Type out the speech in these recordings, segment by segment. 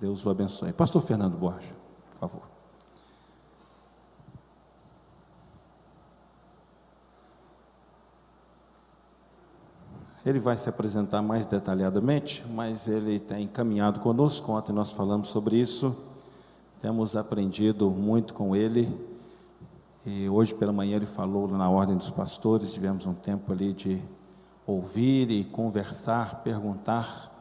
Deus o abençoe. Pastor Fernando Borja, por favor. Ele vai se apresentar mais detalhadamente, mas ele tem caminhado conosco. Ontem nós falamos sobre isso, temos aprendido muito com ele, e hoje pela manhã ele falou na ordem dos pastores, tivemos um tempo ali de ouvir e conversar, perguntar,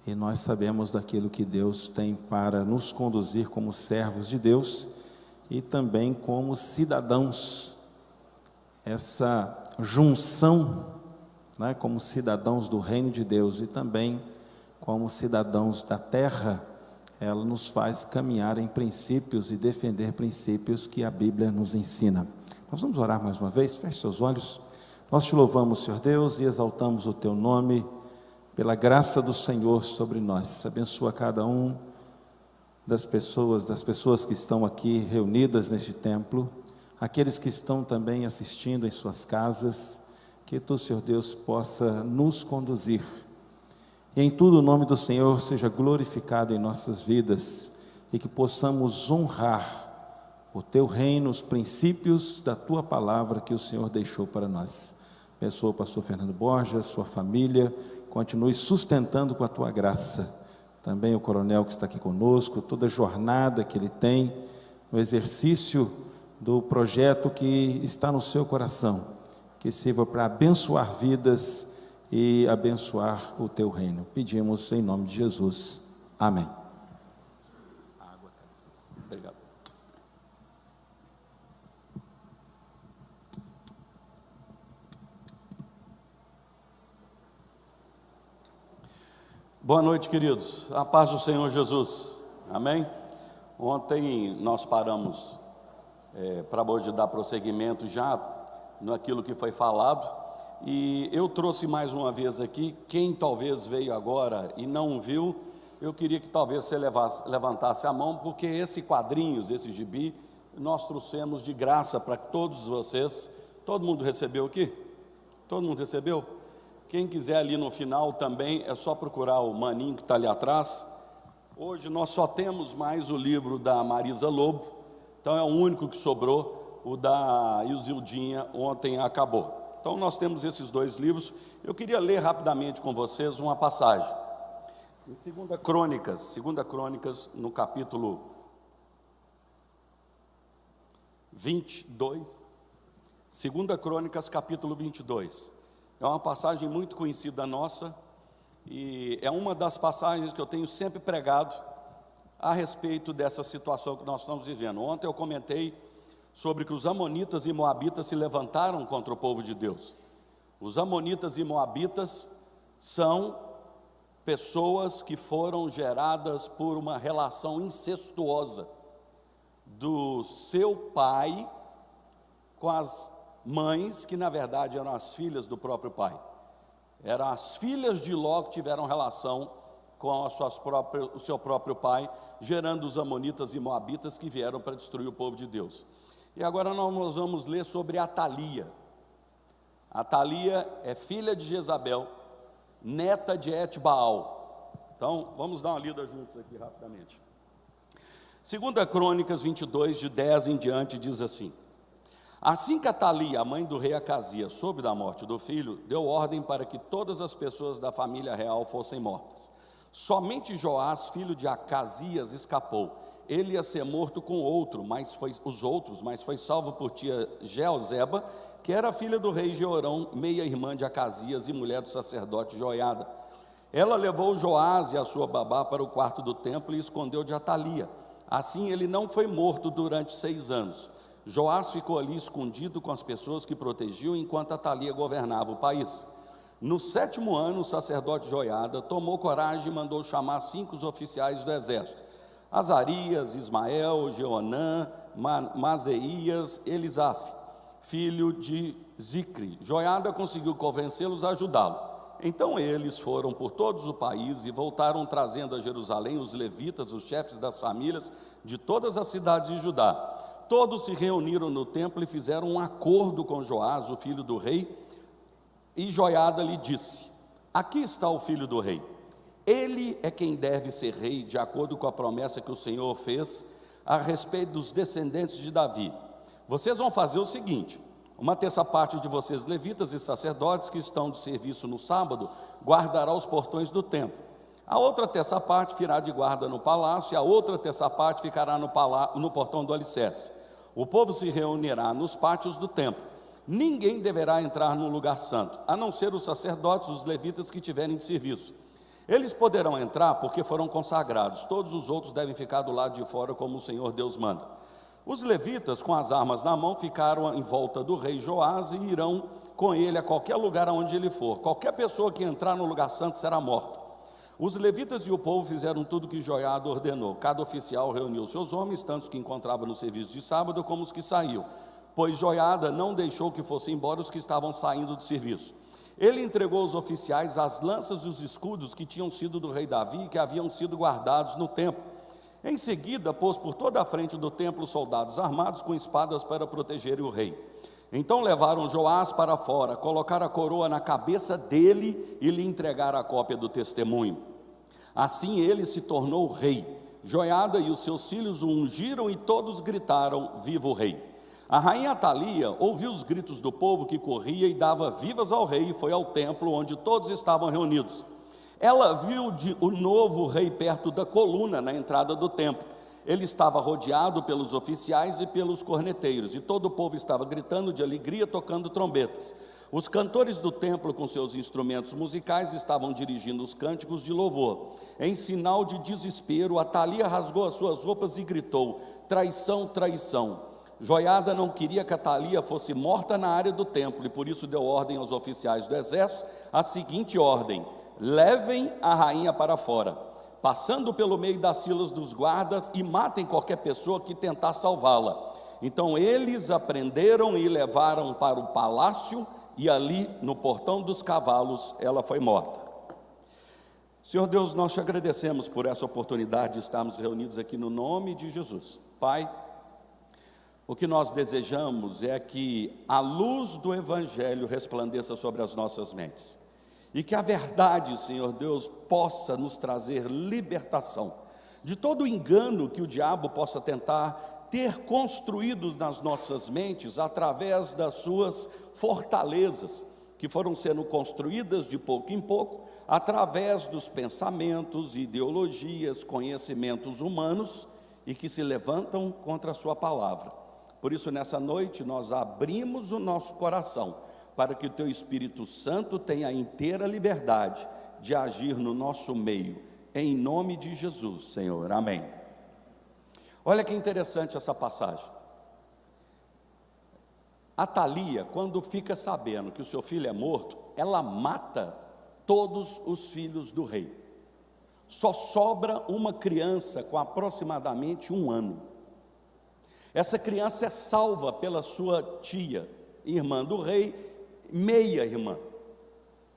e nós sabemos daquilo que Deus tem para nos conduzir como servos de Deus, e também como cidadãos, essa junção, como cidadãos do reino de Deus e também como cidadãos da terra, ela nos faz caminhar em princípios e defender princípios que a Bíblia nos ensina. Nós vamos orar mais uma vez, feche seus olhos. Nós te louvamos, Senhor Deus, e exaltamos o teu nome, pela graça do Senhor sobre nós. Abençoa cada um das pessoas que estão aqui reunidas neste templo, aqueles que estão também assistindo em suas casas, que tu, Senhor Deus, possa nos conduzir, e em tudo o nome do Senhor seja glorificado em nossas vidas, e que possamos honrar o teu reino, os princípios da tua palavra que o Senhor deixou para nós. Abençoa o pastor Fernando Borja, sua família, continue sustentando com a tua graça, também o coronel que está aqui conosco, toda a jornada que ele tem, no exercício do projeto que está no seu coração, que sirva para abençoar vidas e abençoar o teu reino. Pedimos em nome de Jesus. Amém. Obrigado. Boa noite, queridos. A paz do Senhor Jesus. Amém? Ontem nós paramos para hoje dar prosseguimento já naquilo que foi falado, e eu trouxe mais uma vez aqui, quem talvez veio agora e não viu, eu queria que talvez você levantasse a mão, porque esse quadrinhos, esse gibi, nós trouxemos de graça para todos vocês. Todo mundo recebeu aqui? Todo mundo recebeu? Quem quiser ali no final também, é só procurar o maninho que está ali atrás. Hoje nós só temos mais o livro da Marisa Lobo, então é o único que sobrou. O da Isildinha ontem acabou. Então nós temos esses dois livros. Eu queria ler rapidamente com vocês uma passagem. Em 2 Crônicas, no capítulo 22. 2 Crônicas, capítulo 22. É uma passagem muito conhecida nossa, e é uma das passagens que eu tenho sempre pregado a respeito dessa situação que nós estamos vivendo. Ontem eu comentei sobre que os amonitas e moabitas se levantaram contra o povo de Deus. Os amonitas e moabitas são pessoas que foram geradas por uma relação incestuosa do seu pai com as mães, que na verdade eram as filhas do próprio pai. Eram as filhas de Ló que tiveram relação com o seu próprio pai, gerando os amonitas e moabitas que vieram para destruir o povo de Deus. E agora nós vamos ler sobre Atalia. Atalia é filha de Jezabel, neta de Etbaal. Então, vamos dar uma lida juntos aqui rapidamente. 2 Crônicas 22, de 10 em diante, diz assim: Assim que Atalia, a mãe do rei Acasias, soube da morte do filho, deu ordem para que todas as pessoas da família real fossem mortas. Somente Joás, filho de Acasias, escapou. Ele ia ser morto com mas foi salvo por tia Jeozeba, que era filha do rei Jeorão, meia-irmã de Acasias e mulher do sacerdote Joiada. Ela levou Joás e a sua babá para o quarto do templo e escondeu de Atalia. Assim ele não foi morto durante 6 anos. Joás ficou ali escondido com as pessoas que protegiam, enquanto Atalia governava o país. No 7º ano, o sacerdote Joiada tomou coragem e mandou chamar 5 oficiais do exército: Azarias, Ismael, Jeonã, Mazeias, Elisaf, filho de Zicri. Joiada conseguiu convencê-los a ajudá-lo. Então eles foram por todo o país e voltaram trazendo a Jerusalém os levitas, os chefes das famílias de todas as cidades de Judá. Todos se reuniram no templo e fizeram um acordo com Joás, o filho do rei, e Joiada lhe disse: Aqui está o filho do rei. Ele é quem deve ser rei, de acordo com a promessa que o Senhor fez a respeito dos descendentes de Davi. Vocês vão fazer o seguinte: uma terça parte de vocês, levitas e sacerdotes, que estão de serviço no sábado, guardará os portões do templo. A outra terça parte ficará de guarda no palácio, e a outra terça parte ficará no portão do alicerce. O povo se reunirá nos pátios do templo. Ninguém deverá entrar no lugar santo, a não ser os sacerdotes, os levitas que tiverem de serviço. Eles poderão entrar porque foram consagrados, todos os outros devem ficar do lado de fora, como o Senhor Deus manda. Os levitas, com as armas na mão, ficaram em volta do rei Joás e irão com ele a qualquer lugar aonde ele for. Qualquer pessoa que entrar no lugar santo será morta. Os levitas e o povo fizeram tudo o que Joiada ordenou. Cada oficial reuniu seus homens, tanto os que encontrava no serviço de sábado como os que saíam, pois Joiada não deixou que fossem embora os que estavam saindo do serviço. Ele entregou aos oficiais as lanças e os escudos que tinham sido do rei Davi e que haviam sido guardados no templo. Em seguida, pôs por toda a frente do templo soldados armados com espadas para protegerem o rei. Então levaram Joás para fora, colocaram a coroa na cabeça dele e lhe entregaram a cópia do testemunho. Assim ele se tornou rei. Joiada e os seus filhos o ungiram e todos gritaram: viva o rei! A rainha Atalia ouviu os gritos do povo que corria e dava vivas ao rei, e foi ao templo onde todos estavam reunidos. Ela viu o novo rei perto da coluna na entrada do templo. Ele estava rodeado pelos oficiais e pelos corneteiros, e todo o povo estava gritando de alegria, tocando trombetas. Os cantores do templo, com seus instrumentos musicais, estavam dirigindo os cânticos de louvor. Em sinal de desespero, Atalia rasgou as suas roupas e gritou: traição, traição! Joiada não queria que Atalia fosse morta na área do templo, e por isso deu ordem aos oficiais do exército, a seguinte ordem: levem a rainha para fora, passando pelo meio das filas dos guardas, e matem qualquer pessoa que tentar salvá-la. Então eles a prenderam e levaram para o palácio, e ali no portão dos cavalos ela foi morta. Senhor Deus, nós te agradecemos por essa oportunidade de estarmos reunidos aqui no nome de Jesus. Pai, o que nós desejamos é que a luz do Evangelho resplandeça sobre as nossas mentes, e que a verdade, Senhor Deus, possa nos trazer libertação de todo o engano que o diabo possa tentar ter construído nas nossas mentes através das suas fortalezas, que foram sendo construídas de pouco em pouco, através dos pensamentos, ideologias, conhecimentos humanos, e que se levantam contra a sua palavra. Por isso, nessa noite, nós abrimos o nosso coração para que o Teu Espírito Santo tenha a inteira liberdade de agir no nosso meio, em nome de Jesus, Senhor, amém. Olha que interessante essa passagem. Atalia, quando fica sabendo que o seu filho é morto, ela mata todos os filhos do rei. Só sobra uma criança com aproximadamente 1 ano. Essa criança é salva pela sua tia, irmã do rei, meia-irmã.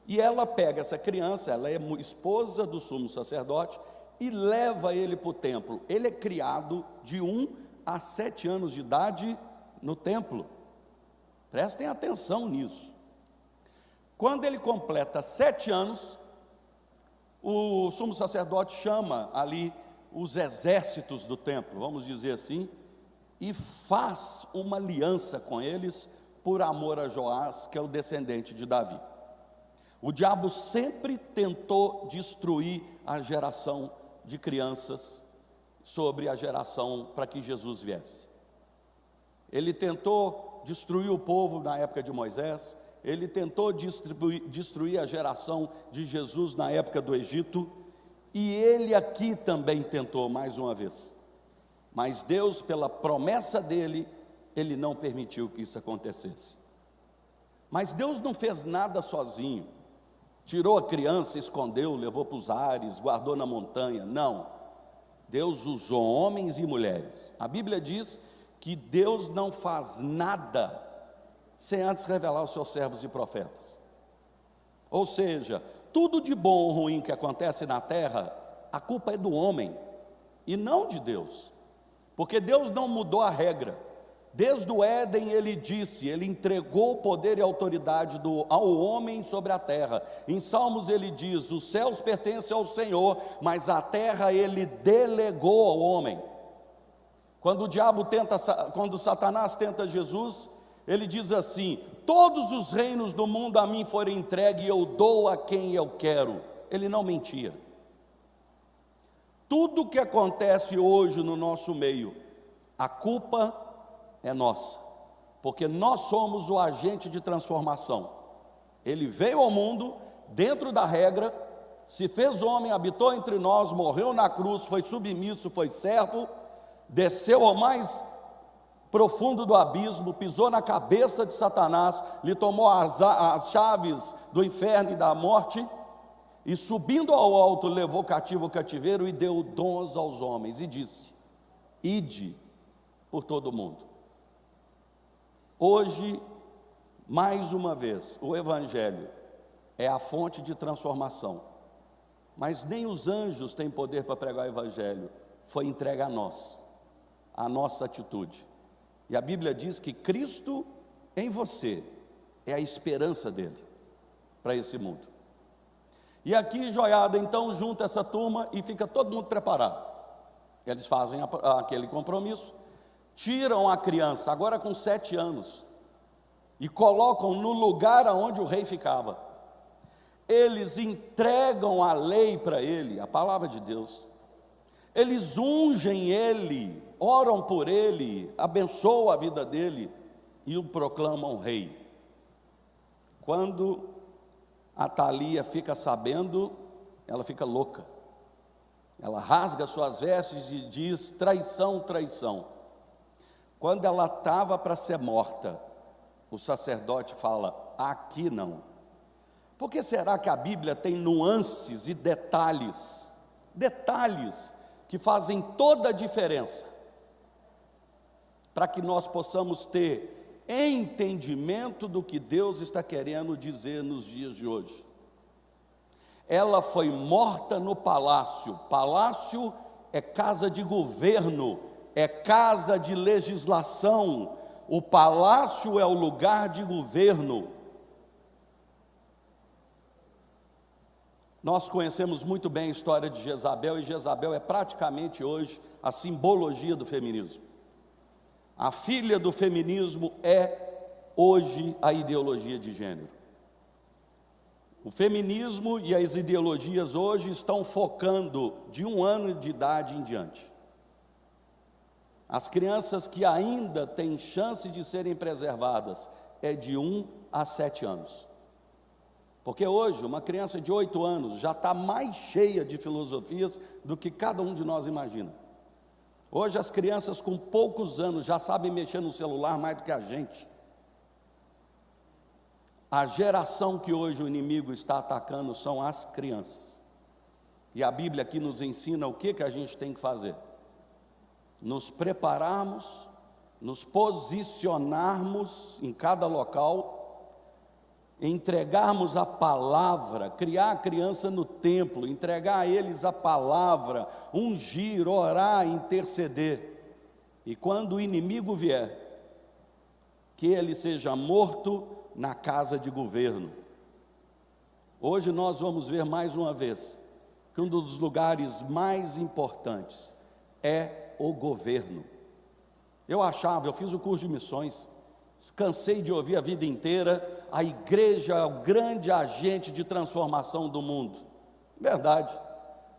E ela pega essa criança, ela é esposa do sumo sacerdote, e leva ele para o templo. Ele é criado de 1 a 7 anos de idade no templo. Prestem atenção nisso. Quando ele completa 7 anos, o sumo sacerdote chama ali os exércitos do templo, vamos dizer assim, e faz uma aliança com eles por amor a Joás, que é o descendente de Davi. O diabo sempre tentou destruir a geração de crianças sobre a geração para que Jesus viesse. Ele tentou destruir o povo na época de Moisés, ele tentou destruir a geração de Jesus na época do Egito, e ele aqui também tentou mais uma vez. Mas Deus, pela promessa dele, ele não permitiu que isso acontecesse. Mas Deus não fez nada sozinho. Tirou a criança, escondeu, levou para os ares, guardou na montanha. Não. Deus usou homens e mulheres. A Bíblia diz que Deus não faz nada sem antes revelar aos seus servos e profetas. Ou seja, tudo de bom ou ruim que acontece na terra, a culpa é do homem e não de Deus. Porque Deus não mudou a regra. Desde o Éden ele disse, ele entregou poder e autoridade ao homem sobre a terra. Em Salmos ele diz, os céus pertencem ao Senhor, mas a terra ele delegou ao homem. Quando Satanás tenta Jesus, ele diz assim, todos os reinos do mundo a mim foram entregues e eu dou a quem eu quero. Ele não mentia. Tudo que acontece hoje no nosso meio, a culpa é nossa, porque nós somos o agente de transformação. Ele veio ao mundo dentro da regra, se fez homem, habitou entre nós, morreu na cruz, foi submisso, foi servo, desceu ao mais profundo do abismo, pisou na cabeça de Satanás, lhe tomou as chaves do inferno e da morte, e subindo ao alto, levou cativo o cativeiro e deu dons aos homens, e disse, ide por todo o mundo. Hoje, mais uma vez, o Evangelho é a fonte de transformação, mas nem os anjos têm poder para pregar o Evangelho, foi entregue a nós, a nossa atitude. E a Bíblia diz que Cristo em você é a esperança dele para esse mundo. E aqui, Joiada, então, junta essa turma e fica todo mundo preparado. Eles fazem aquele compromisso, tiram a criança, agora com 7 anos, e colocam no lugar onde o rei ficava. Eles entregam a lei para ele, a palavra de Deus. Eles ungem ele, oram por ele, abençoam a vida dele e o proclamam rei. Quando a Thalia fica sabendo, ela fica louca. Ela rasga suas vestes e diz, traição, traição. Quando ela estava para ser morta, o sacerdote fala, aqui não. Por que será que a Bíblia tem nuances e detalhes que fazem toda a diferença, para que nós possamos ter entendimento do que Deus está querendo dizer nos dias de hoje? Ela foi morta no palácio. Palácio é casa de governo, é casa de legislação. O palácio é o lugar de governo. Nós conhecemos muito bem a história de Jezabel, e Jezabel é praticamente hoje a simbologia do feminismo. A filha do feminismo é hoje a ideologia de gênero. O feminismo e as ideologias hoje estão focando de 1 ano de idade em diante. As crianças que ainda têm chance de serem preservadas é de 1 a 7 anos. Porque hoje uma criança de 8 anos já está mais cheia de filosofias do que cada um de nós imagina. Hoje as crianças com poucos anos já sabem mexer no celular mais do que a gente. A geração que hoje o inimigo está atacando são as crianças. E a Bíblia aqui nos ensina o que a gente tem que fazer. Nos prepararmos, nos posicionarmos em cada local, entregarmos a palavra, criar a criança no templo, entregar a eles a palavra, ungir, orar, interceder. E quando o inimigo vier, que ele seja morto na casa de governo. Hoje nós vamos ver mais uma vez que um dos lugares mais importantes é o governo. Eu fiz o curso de missões, cansei de ouvir a vida inteira, a igreja é o grande agente de transformação do mundo. Verdade,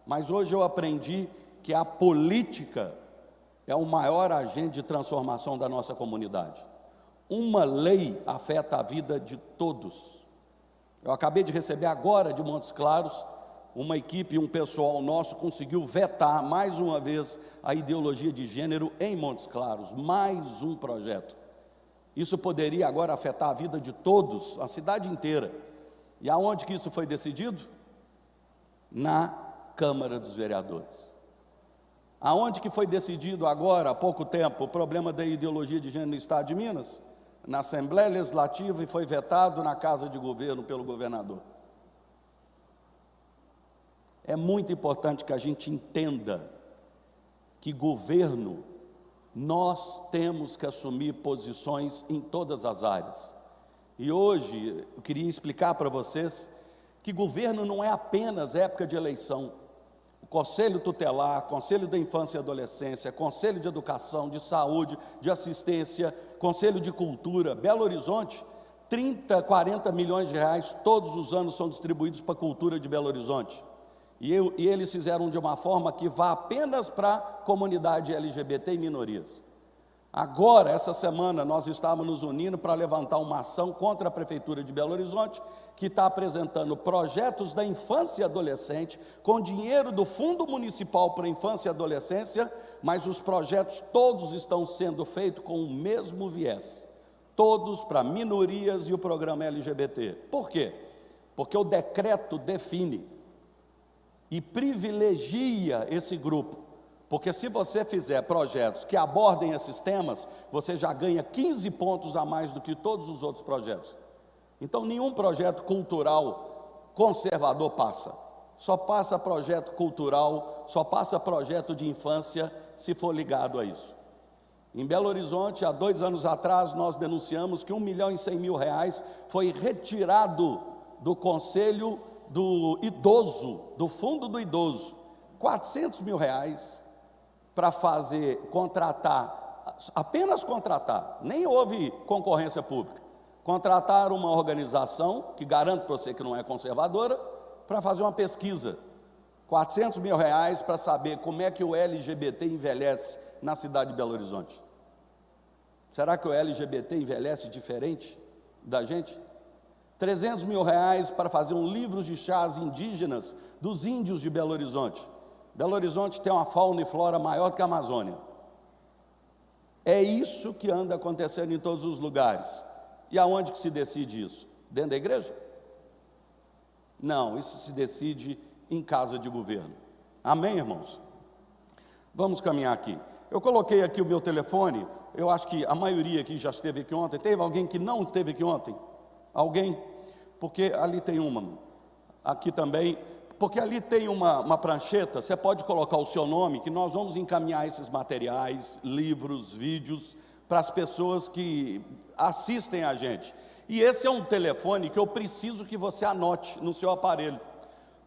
mas hoje eu aprendi que a política é o maior agente de transformação da nossa comunidade. Uma lei afeta a vida de todos. Eu acabei de receber agora de Montes Claros, uma equipe, um pessoal nosso conseguiu vetar mais uma vez a ideologia de gênero em Montes Claros, mais um projeto. Isso poderia agora afetar a vida de todos, a cidade inteira. E aonde que isso foi decidido? Na Câmara dos Vereadores. Aonde que foi decidido agora, há pouco tempo, o problema da ideologia de gênero no Estado de Minas? Na Assembleia Legislativa, e foi vetado na Casa de Governo pelo governador. É muito importante que a gente entenda que governo Nós temos que assumir posições em todas as áreas. E hoje eu queria explicar para vocês que governo não é apenas época de eleição. O Conselho Tutelar, Conselho da Infância e Adolescência, Conselho de Educação, de Saúde, de Assistência, Conselho de Cultura, Belo Horizonte, 30, 40 milhões de reais todos os anos são distribuídos para a cultura de Belo Horizonte. E eles fizeram de uma forma que vá apenas para a comunidade LGBT e minorias. Agora, essa semana, nós estávamos nos unindo para levantar uma ação contra a Prefeitura de Belo Horizonte, que está apresentando projetos da infância e adolescente, com dinheiro do Fundo Municipal para a Infância e Adolescência, mas os projetos todos estão sendo feitos com o mesmo viés. Todos para minorias e o programa LGBT. Por quê? Porque o decreto define e privilegia esse grupo. Porque se você fizer projetos que abordem esses temas, você já ganha 15 pontos a mais do que todos os outros projetos. Então, nenhum projeto cultural conservador passa. Só passa projeto cultural, só passa projeto de infância, se for ligado a isso. Em Belo Horizonte, há 2 anos atrás, nós denunciamos que R$1.100.000 foi retirado do Conselho do Idoso, do Fundo do Idoso. R$400.000 para apenas contratar, nem houve concorrência pública, contratar uma organização, que garanto para você que não é conservadora, para fazer uma pesquisa, R$400.000 para saber como é que o LGBT envelhece na cidade de Belo Horizonte. Será que o LGBT envelhece diferente da gente? R$300.000 para fazer um livro de chás indígenas dos índios de Belo Horizonte. Belo Horizonte tem uma fauna e flora maior do que a Amazônia. É isso que anda acontecendo em todos os lugares. E aonde que se decide isso? Dentro da igreja? Não, isso se decide em casa de governo. Amém, irmãos? Vamos caminhar aqui. Eu coloquei aqui o meu telefone, eu acho que a maioria aqui já esteve aqui ontem. Teve alguém que não esteve aqui ontem? Alguém? Porque ali tem uma, aqui também. Porque ali tem uma prancheta, você pode colocar o seu nome, que nós vamos encaminhar esses materiais, livros, vídeos, para as pessoas que assistem a gente. E esse é um telefone que eu preciso que você anote no seu aparelho,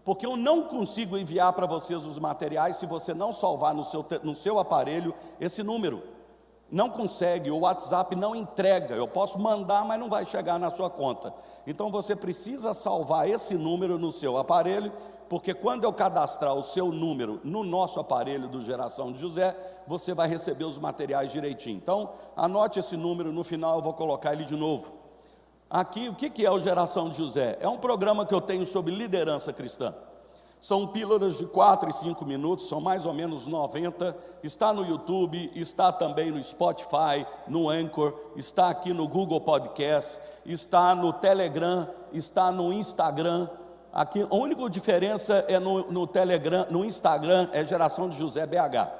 porque eu não consigo enviar para vocês os materiais se você não salvar no seu aparelho esse número. Não consegue, o WhatsApp não entrega, eu posso mandar, mas não vai chegar na sua conta. Então você precisa salvar esse número no seu aparelho, porque quando eu cadastrar o seu número no nosso aparelho do Geração de José, você vai receber os materiais direitinho. Então, anote esse número, no final eu vou colocar ele de novo. Aqui, o que é o Geração de José? É um programa que eu tenho sobre liderança cristã. São pílulas de 4 e 5 minutos, são mais ou menos 90, está no YouTube, está também no Spotify, no Anchor, está aqui no Google Podcast, está no Telegram, está no Instagram. Aqui, a única diferença é no Telegram, no Instagram é Geração de José BH.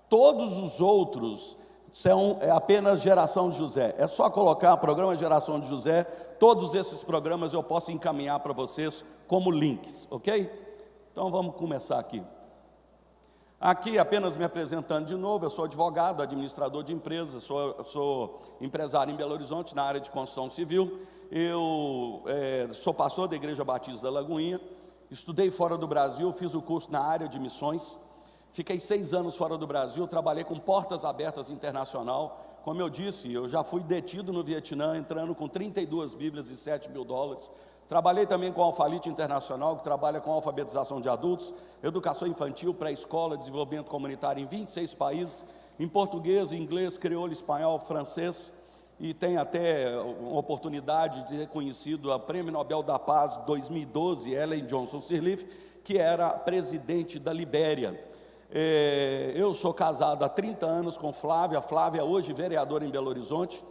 Todos os outros são apenas Geração de José. É só colocar programa Geração de José, todos esses programas eu posso encaminhar para vocês como links, ok? Então vamos começar aqui. Aqui apenas me apresentando de novo, eu sou advogado, administrador de empresas, sou empresário em Belo Horizonte na área de construção civil. Eu sou pastor da Igreja Batista da Lagoinha, estudei fora do Brasil, fiz o curso na área de missões, fiquei 6 anos fora do Brasil, trabalhei com Portas Abertas Internacional. Como eu disse, eu já fui detido no Vietnã, entrando com 32 Bíblias e $7.000. Trabalhei também com a Alphalete Internacional, que trabalha com alfabetização de adultos, educação infantil, pré-escola, desenvolvimento comunitário em 26 países, em português, inglês, crioulo, espanhol, francês, e tem até uma oportunidade de ter conhecido a Prêmio Nobel da Paz 2012, Ellen Johnson Sirleaf, que era presidente da Libéria. Eu sou casado há 30 anos com Flávia, a Flávia é hoje vereadora em Belo Horizonte,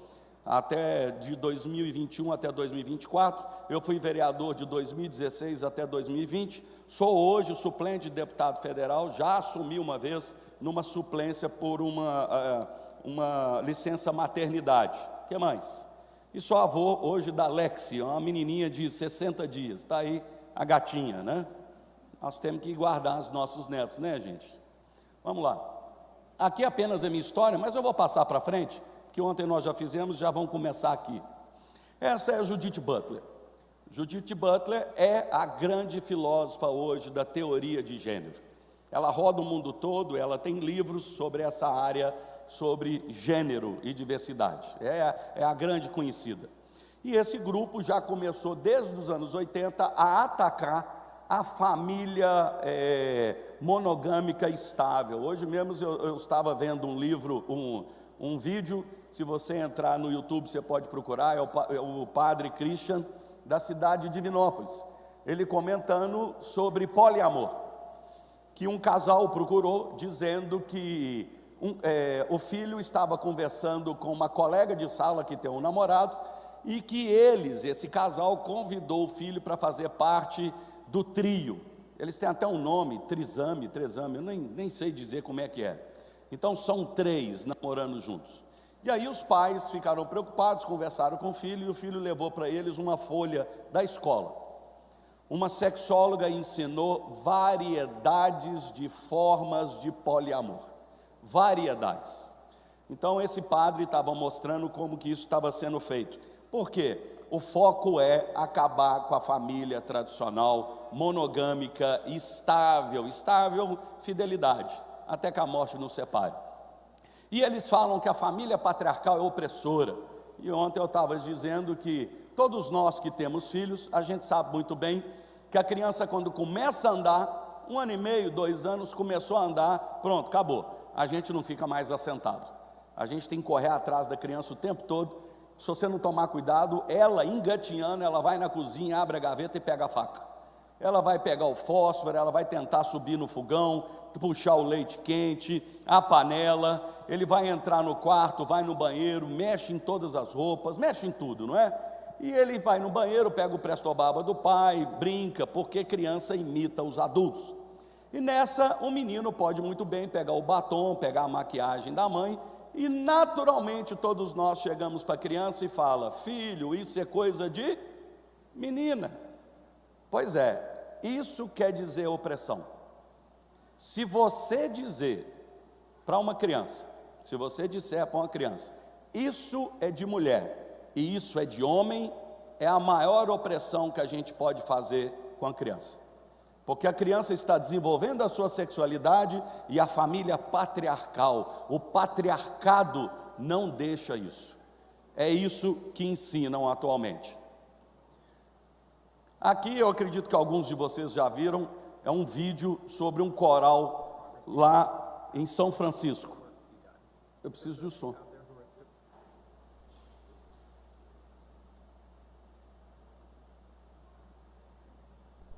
até de 2021 até 2024, eu fui vereador de 2016 até 2020, sou hoje suplente de deputado federal, já assumi uma vez numa suplência por uma licença maternidade. O que mais? E sou avô hoje da Lexi, uma menininha de 60 dias, está aí a gatinha, né? Nós temos que guardar os nossos netos, né, gente? Vamos lá. Aqui apenas é minha história, mas eu vou passar para frente, que ontem nós já fizemos, já vamos começar aqui. Essa é a Judith Butler. Judith Butler é a grande filósofa hoje da teoria de gênero. Ela roda o mundo todo, ela tem livros sobre essa área, sobre gênero e diversidade. É a grande conhecida. E esse grupo já começou desde os anos 80 a atacar a família monogâmica estável. Hoje mesmo eu estava vendo um livro, um vídeo, se você entrar no YouTube você pode procurar, é o padre Christian, da cidade de Divinópolis, ele comentando sobre poliamor, que um casal procurou, dizendo que o filho estava conversando com uma colega de sala que tem um namorado, e que esse casal convidou o filho para fazer parte do trio. Eles têm até um nome, trisame, eu nem sei dizer como é que é. Então são 3 namorando juntos. E aí os pais ficaram preocupados, conversaram com o filho, e o filho levou para eles uma folha da escola. Uma sexóloga ensinou variedades de formas de poliamor. Variedades. Então esse padre estava mostrando como que isso estava sendo feito. Por quê? O foco é acabar com a família tradicional, monogâmica, estável, fidelidade, até que a morte nos separe. E eles falam que a família patriarcal é opressora. E ontem eu estava dizendo que todos nós que temos filhos, a gente sabe muito bem que a criança, quando começa a andar, 1 ano e meio, 2 anos, começou a andar, pronto, acabou. A gente não fica mais assentado. A gente tem que correr atrás da criança o tempo todo. Se você não tomar cuidado, ela engatinhando, ela vai na cozinha, abre a gaveta e pega a faca. Ela vai pegar o fósforo, ela vai tentar subir no fogão, puxar o leite quente, a panela, ele vai entrar no quarto, vai no banheiro, mexe em todas as roupas, mexe em tudo, não é? E ele vai no banheiro, pega o prestobaba do pai, brinca, porque criança imita os adultos. E nessa, o menino pode muito bem pegar o batom, pegar a maquiagem da mãe, e naturalmente todos nós chegamos para a criança e fala: filho, isso é coisa de menina. Pois é, isso quer dizer opressão. Se você dizer para uma criança, se você disser para uma criança, isso é de mulher e isso é de homem, é a maior opressão que a gente pode fazer com a criança. Porque a criança está desenvolvendo a sua sexualidade e a família patriarcal, o patriarcado não deixa isso. É isso que ensinam atualmente. Aqui eu acredito que alguns de vocês já viram, é um vídeo sobre um coral lá em São Francisco. Eu preciso de um som.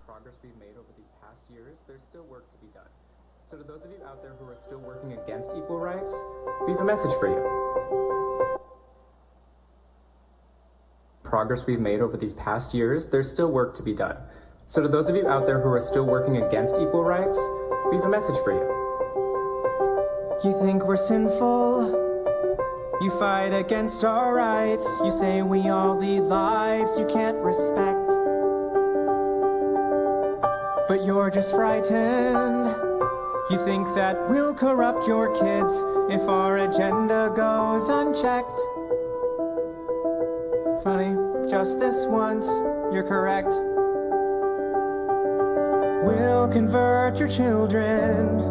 Progress we've made over these past years, there's still work to be done. So to those of you out there who are still working against equal rights, we have a message for you. Progress we've made over these past years, there's still work to be done. So to those of you out there who are still working against equal rights, we have a message for you. You think we're sinful? You fight against our rights. You say we all lead lives you can't respect. But you're just frightened. You think that we'll corrupt your kids if our agenda goes unchecked. Funny, just this once, you're correct. We'll convert your children.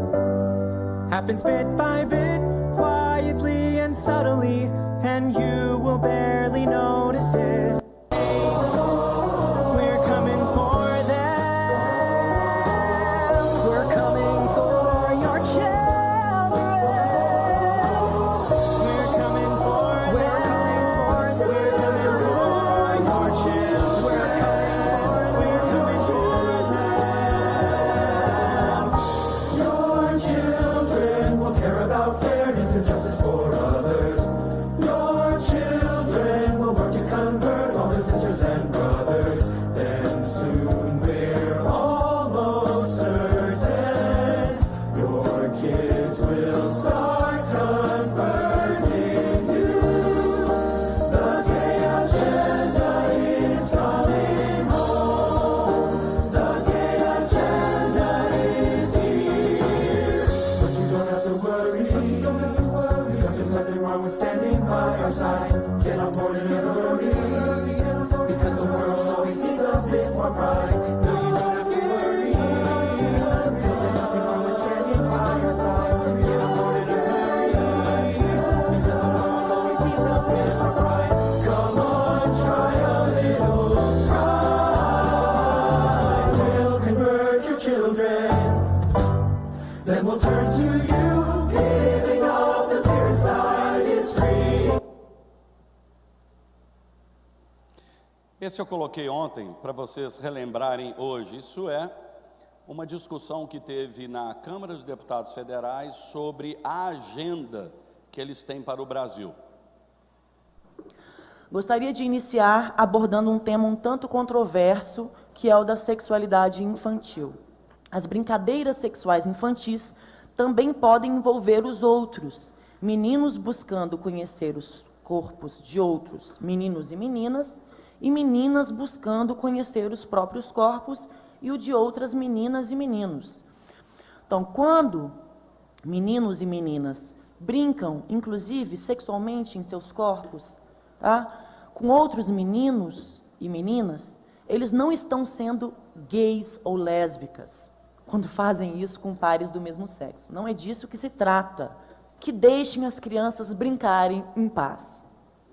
Happens bit by bit, quietly and subtly, and you will barely notice it. We're coming for them. We're coming for your children. We're coming for them. We're coming for them. We're coming for your children. We're coming for them. Your children will care about fairness and justice for others. Your children will work to convert fireside. Get on board and get on board, because the world always needs a bit more pride. No, you don't have to worry, because there's nothing wrong with standing by your side. Get on board and get on board, because the world always needs a bit more pride. Come on, try a little pride. We'll convert your children, then we'll turn to you. Giving up the fear inside is free. Esse eu coloquei ontem para vocês relembrarem hoje. Isso é uma discussão que teve na Câmara dos Deputados Federais sobre a agenda que eles têm para o Brasil. Gostaria de iniciar abordando um tema um tanto controverso, que é o da sexualidade infantil. As brincadeiras sexuais infantis também podem envolver os outros, meninos buscando conhecer os corpos de outros meninos e meninas, e meninas buscando conhecer os próprios corpos e o de outras meninas e meninos. Então, quando meninos e meninas brincam, inclusive sexualmente em seus corpos, tá, com outros meninos e meninas, eles não estão sendo gays ou lésbicas quando fazem isso com pares do mesmo sexo. Não é disso que se trata. Que deixem as crianças brincarem em paz.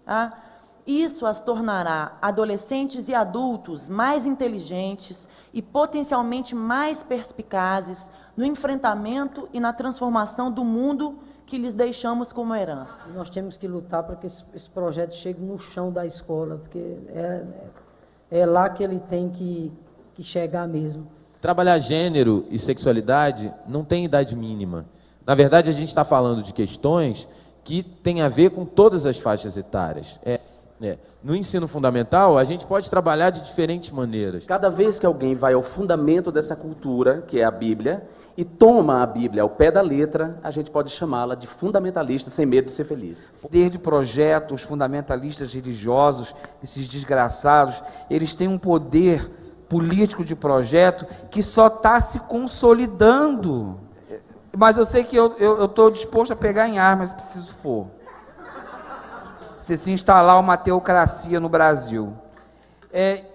Tá? Isso as tornará adolescentes e adultos mais inteligentes e potencialmente mais perspicazes no enfrentamento e na transformação do mundo que lhes deixamos como herança. Nós temos que lutar para que esse projeto chegue no chão da escola, porque é lá que ele tem que chegar mesmo. Trabalhar gênero e sexualidade não tem idade mínima. Na verdade, a gente está falando de questões que têm a ver com todas as faixas etárias. No ensino fundamental, a gente pode trabalhar de diferentes maneiras. Cada vez que alguém vai ao fundamento dessa cultura, que é a Bíblia, e toma a Bíblia ao pé da letra, a gente pode chamá-la de fundamentalista, sem medo de ser feliz. O poder de projeto, os fundamentalistas religiosos, esses desgraçados, eles têm um poder político de projeto que só está se consolidando. Mas eu sei que eu estou disposto a pegar em armas se preciso for. Se instalar uma teocracia no Brasil.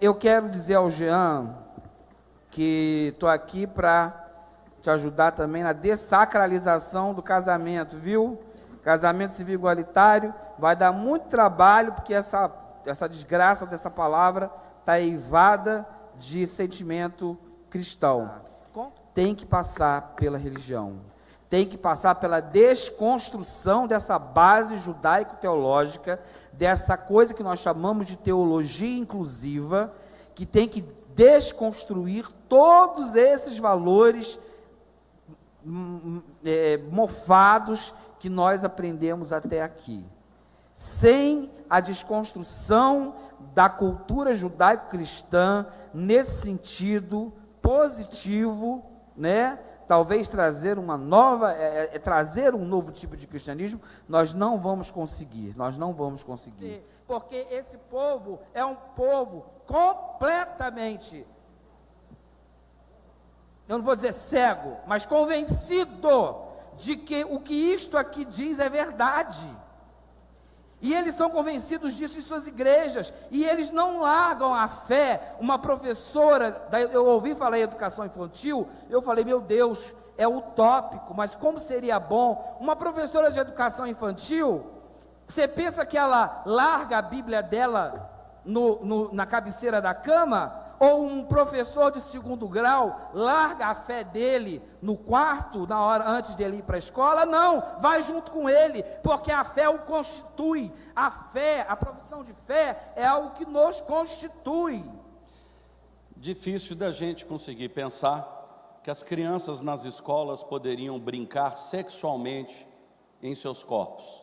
Eu quero dizer ao Jean que estou aqui para te ajudar também na dessacralização do casamento, viu? Casamento civil igualitário vai dar muito trabalho, porque essa desgraça dessa palavra está eivada de sentimento cristão. Tem que passar pela religião. Tem que passar pela desconstrução dessa base judaico-teológica, dessa coisa que nós chamamos de teologia inclusiva, que tem que desconstruir todos esses valores mofados que nós aprendemos até aqui. Sem a desconstrução da cultura judaico-cristã, nesse sentido positivo, né? Talvez trazer uma nova, trazer um novo tipo de cristianismo, nós não vamos conseguir, Porque esse povo é um povo completamente, eu não vou dizer cego, mas convencido de que o que isto aqui diz é verdade. E eles são convencidos disso em suas igrejas, e eles não largam a fé. Uma professora, eu ouvi falar em educação infantil, eu falei, meu Deus, é utópico, mas como seria bom, uma professora de educação infantil, você pensa que ela larga a Bíblia dela na cabeceira da cama? Ou um professor de 2º grau larga a fé dele no quarto, na hora antes dele ir para a escola? Não, vai junto com ele, porque a fé o constitui. A fé, a profissão de fé é algo que nos constitui. Difícil da gente conseguir pensar que as crianças nas escolas poderiam brincar sexualmente em seus corpos.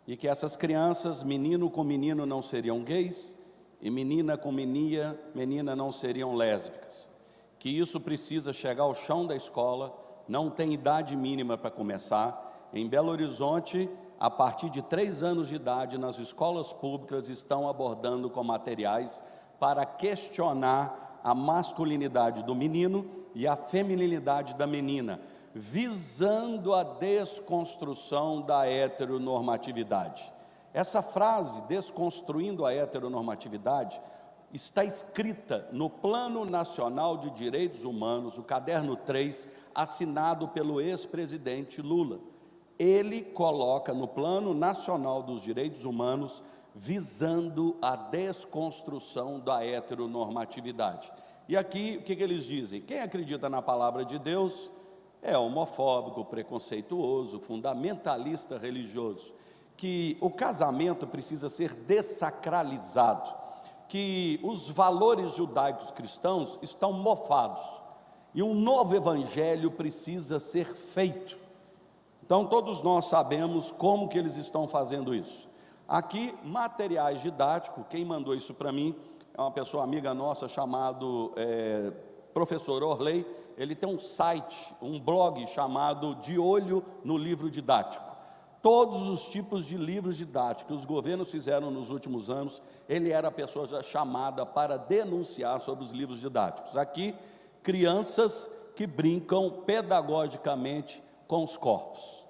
E que essas crianças, menino com menino, não seriam gays, e menina com menina não seriam lésbicas. Que isso precisa chegar ao chão da escola, não tem idade mínima para começar. Em Belo Horizonte, a partir de 3 anos de idade, nas escolas públicas, estão abordando com materiais para questionar a masculinidade do menino e a feminilidade da menina, visando a desconstrução da heteronormatividade. Essa frase, desconstruindo a heteronormatividade, está escrita no Plano Nacional de Direitos Humanos, o caderno 3, assinado pelo ex-presidente Lula. Ele coloca no Plano Nacional dos Direitos Humanos, visando a desconstrução da heteronormatividade. E aqui, o que eles dizem? Quem acredita na palavra de Deus é homofóbico, preconceituoso, fundamentalista religioso, que o casamento precisa ser dessacralizado, que os valores judaicos cristãos estão mofados, e um novo evangelho precisa ser feito. Então todos nós sabemos como que eles estão fazendo isso. Aqui, materiais didáticos, quem mandou isso para mim é uma pessoa amiga nossa chamado professor Orley. Ele tem um site, um blog chamado De Olho no Livro Didático. Todos os tipos de livros didáticos que os governos fizeram nos últimos anos, ele era a pessoa já chamada para denunciar sobre os livros didáticos. Aqui, crianças que brincam pedagogicamente com os corpos.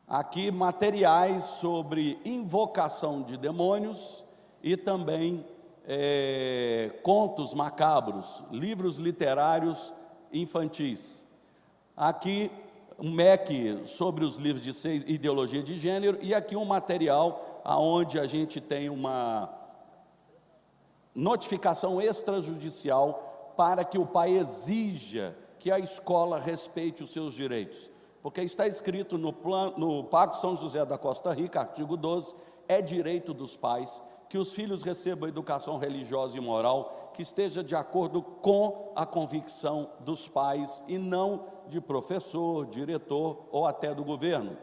Aqui, materiais sobre invocação de demônios e também contos macabros, livros literários infantis. Aqui, um MEC sobre os livros de ideologia de gênero, e aqui um material onde a gente tem uma notificação extrajudicial para que o pai exija que a escola respeite os seus direitos. Porque está escrito no Pacto São José da Costa Rica, artigo 12, é direito dos pais que os filhos recebam educação religiosa e moral que esteja de acordo com a convicção dos pais e não de professor, diretor ou até do governo.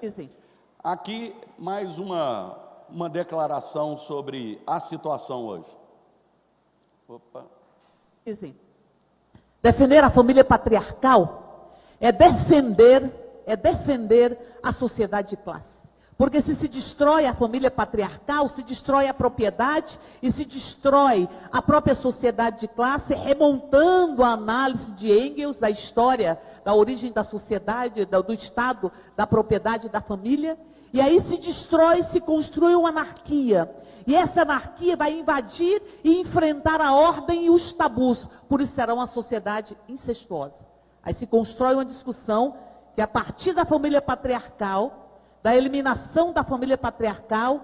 Aqui mais uma declaração sobre a situação hoje. Defender a família patriarcal é defender a sociedade de classe. Porque se destrói a família patriarcal, se destrói a propriedade e se destrói a própria sociedade de classe, remontando a análise de Engels da história, da origem da sociedade, do Estado, da propriedade da família. E aí se destrói, se constrói uma anarquia. E essa anarquia vai invadir e enfrentar a ordem e os tabus. Por isso será uma sociedade incestuosa. Aí se constrói uma discussão que a partir da família patriarcal, da eliminação da família patriarcal,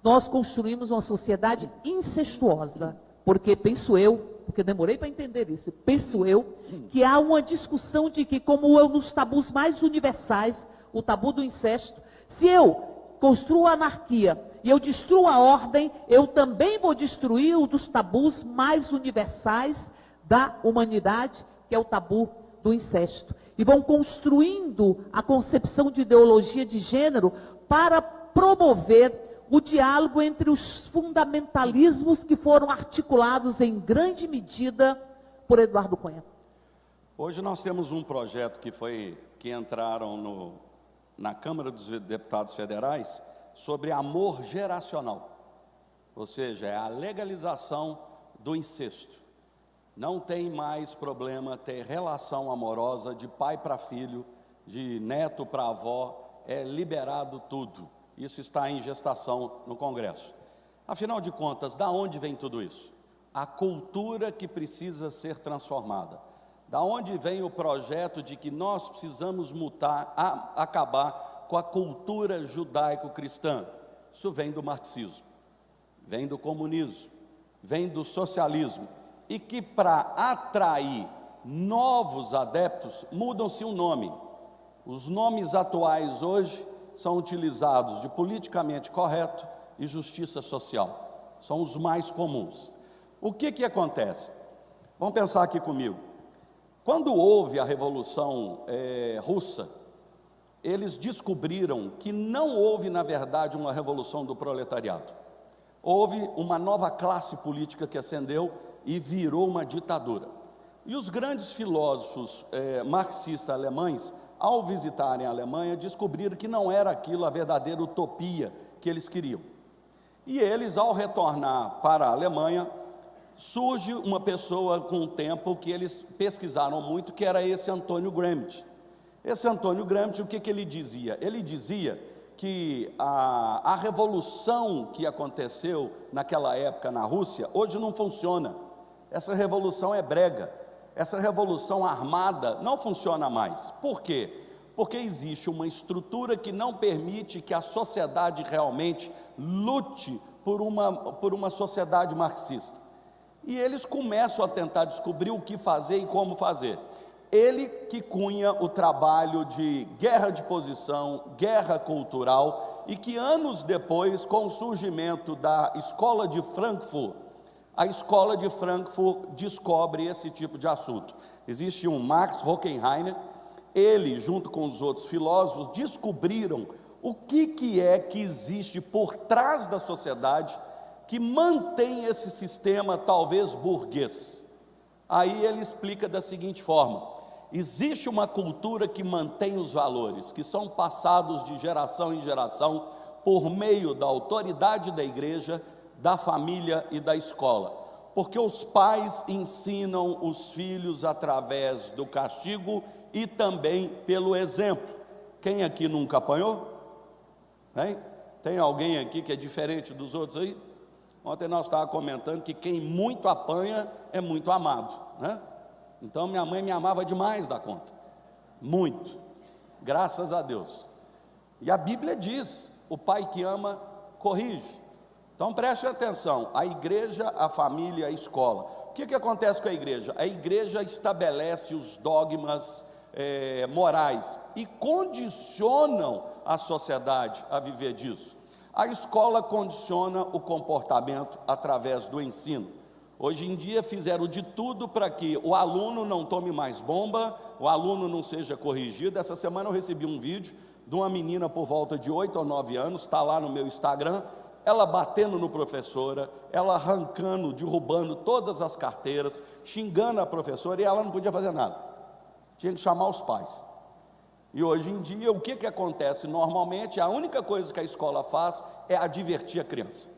nós construímos uma sociedade incestuosa. Porque penso eu, porque demorei para entender isso, penso eu, que há uma discussão de que, como eu nos tabus mais universais, o tabu do incesto, se eu construo a anarquia e eu destruo a ordem, eu também vou destruir um dos tabus mais universais da humanidade, que é o tabu do incesto. E vão construindo a concepção de ideologia de gênero para promover o diálogo entre os fundamentalismos que foram articulados em grande medida por Eduardo Cunha. Hoje nós temos um projeto que entraram na Câmara dos Deputados Federais sobre amor geracional, ou seja, é a legalização do incesto. Não tem mais problema ter relação amorosa de pai para filho, de neto para avó, é liberado tudo. Isso está em gestação no Congresso. Afinal de contas, da onde vem tudo isso? A cultura que precisa ser transformada. Da onde vem o projeto de que nós precisamos acabar com a cultura judaico-cristã? Isso vem do marxismo, vem do comunismo, vem do socialismo. E que para atrair novos adeptos, mudam-se o nome. Os nomes atuais hoje são utilizados de politicamente correto e justiça social. São os mais comuns. O que acontece? Vamos pensar aqui comigo. Quando houve a Revolução Russa, eles descobriram que não houve, na verdade, uma revolução do proletariado. Houve uma nova classe política que ascendeu e virou uma ditadura. E os grandes filósofos marxistas alemães, ao visitarem a Alemanha, descobriram que não era aquilo a verdadeira utopia que eles queriam. E eles, ao retornar para a Alemanha, surge uma pessoa com o tempo que eles pesquisaram muito, que era esse Antônio Gramsci. Esse Antônio Gramsci, o que ele dizia? Ele dizia que a revolução que aconteceu naquela época na Rússia, hoje não funciona. Essa revolução é brega. Essa revolução armada não funciona mais. Por quê? Porque existe uma estrutura que não permite que a sociedade realmente lute por uma sociedade marxista. E eles começam a tentar descobrir o que fazer e como fazer. Ele que cunha o trabalho de guerra de posição, guerra cultural, e que anos depois, com o surgimento da Escola de Frankfurt, a Escola de Frankfurt descobre esse tipo de assunto. Existe um Max Horkheimer, ele, junto com os outros filósofos, descobriram o que é que existe por trás da sociedade que mantém esse sistema, talvez burguês. Aí ele explica da seguinte forma: existe uma cultura que mantém os valores, que são passados de geração em geração, por meio da autoridade da igreja, da família e da escola. Porque os pais ensinam os filhos através do castigo e também pelo exemplo. Quem aqui nunca apanhou? Hein? Tem alguém aqui que é diferente dos outros aí? Ontem nós estávamos comentando que quem muito apanha é muito amado, né? Então minha mãe me amava demais da conta, muito, graças a Deus. E a Bíblia diz: o pai que ama, corrige. Então preste atenção, a igreja, a família, a escola. O que acontece com a igreja? A igreja estabelece os dogmas morais e condicionam a sociedade a viver disso. A escola condiciona o comportamento através do ensino. Hoje em dia fizeram de tudo para que o aluno não tome mais bomba, o aluno não seja corrigido. Essa semana eu recebi um vídeo de uma menina por volta de 8 ou 9 anos, está lá no meu Instagram, ela batendo no professora, ela arrancando, derrubando todas as carteiras, xingando a professora, e ela não podia fazer nada, tinha que chamar os pais. E hoje em dia, o que acontece normalmente? A única coisa que a escola faz é advertir a criança.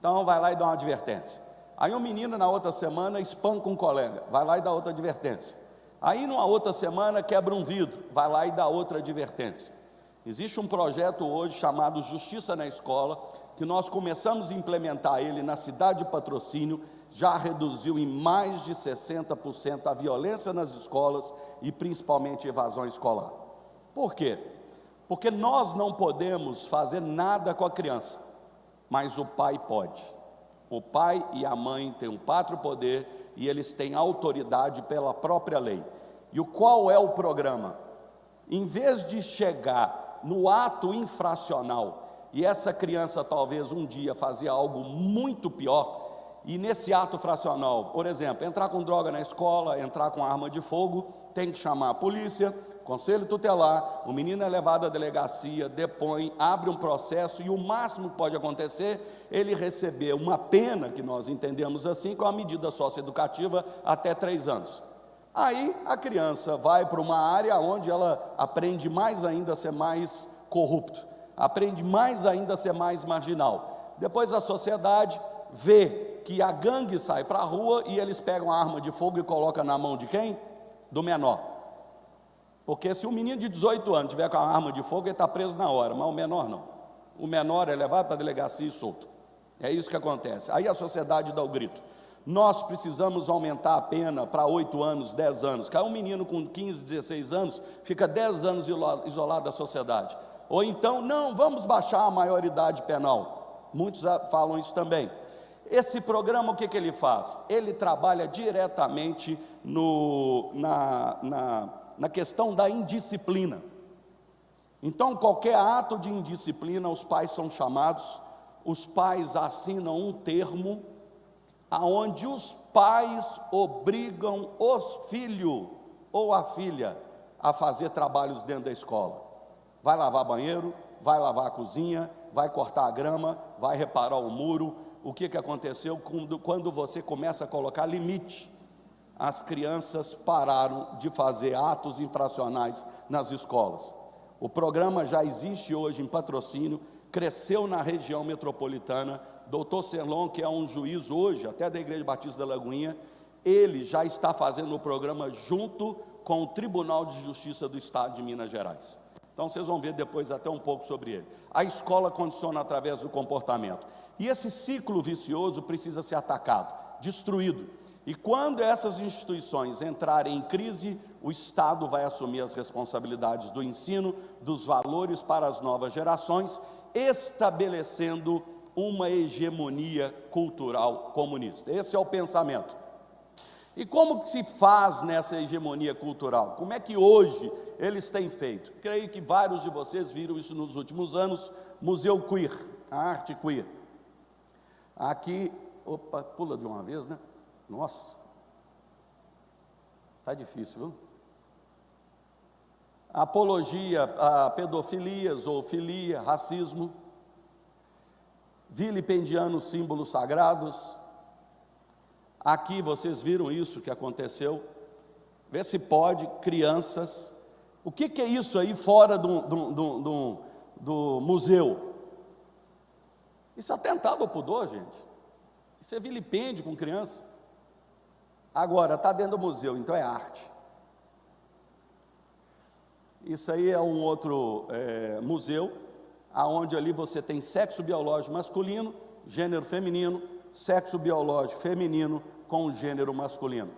Então vai lá e dá uma advertência. Aí um menino na outra semana espanca um colega, vai lá e dá outra advertência. Aí numa outra semana quebra um vidro, vai lá e dá outra advertência. Existe um projeto hoje chamado Justiça na Escola, que nós começamos a implementar ele na cidade de Patrocínio, já reduziu em mais de 60% a violência nas escolas e principalmente evasão escolar. Por quê? Porque nós não podemos fazer nada com a criança, mas o pai pode. O pai e a mãe têm um pátrio poder e eles têm autoridade pela própria lei. E qual é o programa? Em vez de chegar no ato infracional, e essa criança talvez um dia fazia algo muito pior, e nesse ato fracional, por exemplo, entrar com droga na escola, entrar com arma de fogo, tem que chamar a polícia, conselho tutelar, o menino é levado à delegacia, depõe, abre um processo, e o máximo que pode acontecer, ele receber uma pena, que nós entendemos assim, com a medida socioeducativa até 3 anos. Aí a criança vai para uma área onde ela aprende mais ainda a ser mais corrupto, aprende mais ainda a ser mais marginal. Depois a sociedade vê que a gangue sai para a rua e eles pegam a arma de fogo e colocam na mão de quem? Do menor. Porque se um menino de 18 anos tiver com a arma de fogo, ele está preso na hora, mas o menor não. O menor é levado para a delegacia e solto. É isso que acontece. Aí a sociedade dá o grito: nós precisamos aumentar a pena para 8 anos, 10 anos. Cai um menino com 15, 16 anos, fica 10 anos isolado da sociedade. Ou então, não, vamos baixar a maioridade penal. Muitos falam isso também. Esse programa, o que ele faz? Ele trabalha diretamente na questão da indisciplina. Então, qualquer ato de indisciplina, os pais são chamados, os pais assinam um termo, aonde os pais obrigam os filhos ou a filha a fazer trabalhos dentro da escola. Vai lavar banheiro, vai lavar a cozinha, vai cortar a grama, vai reparar o muro. O que aconteceu quando você começa a colocar limite? As crianças pararam de fazer atos infracionais nas escolas. O programa já existe hoje em Patrocínio, cresceu na região metropolitana. Dr. Celon, que é um juiz hoje, até da Igreja Batista da Lagoinha, ele já está fazendo o programa junto com o Tribunal de Justiça do Estado de Minas Gerais. Então vocês vão ver depois até um pouco sobre ele. A escola condiciona através do comportamento. E esse ciclo vicioso precisa ser atacado, destruído. E quando essas instituições entrarem em crise, o Estado vai assumir as responsabilidades do ensino, dos valores para as novas gerações, estabelecendo uma hegemonia cultural comunista. Esse é o pensamento. E como que se faz nessa hegemonia cultural? Como é que hoje eles têm feito? Creio que vários de vocês viram isso nos últimos anos, Museu Queer, a arte queer. Aqui, opa, pula de uma vez, né? Nossa, tá difícil, viu? Apologia a pedofilia, zoofilia, racismo, vilipendiando símbolos sagrados. Aqui vocês viram isso que aconteceu. Vê se pode, crianças. O que é isso aí fora do museu? Isso é atentado ao pudor, gente. Isso é vilipêndio com criança. Agora, está dentro do museu, então é arte. Isso aí é um outro museu, aonde ali você tem sexo biológico masculino, gênero feminino, sexo biológico feminino com gênero masculino.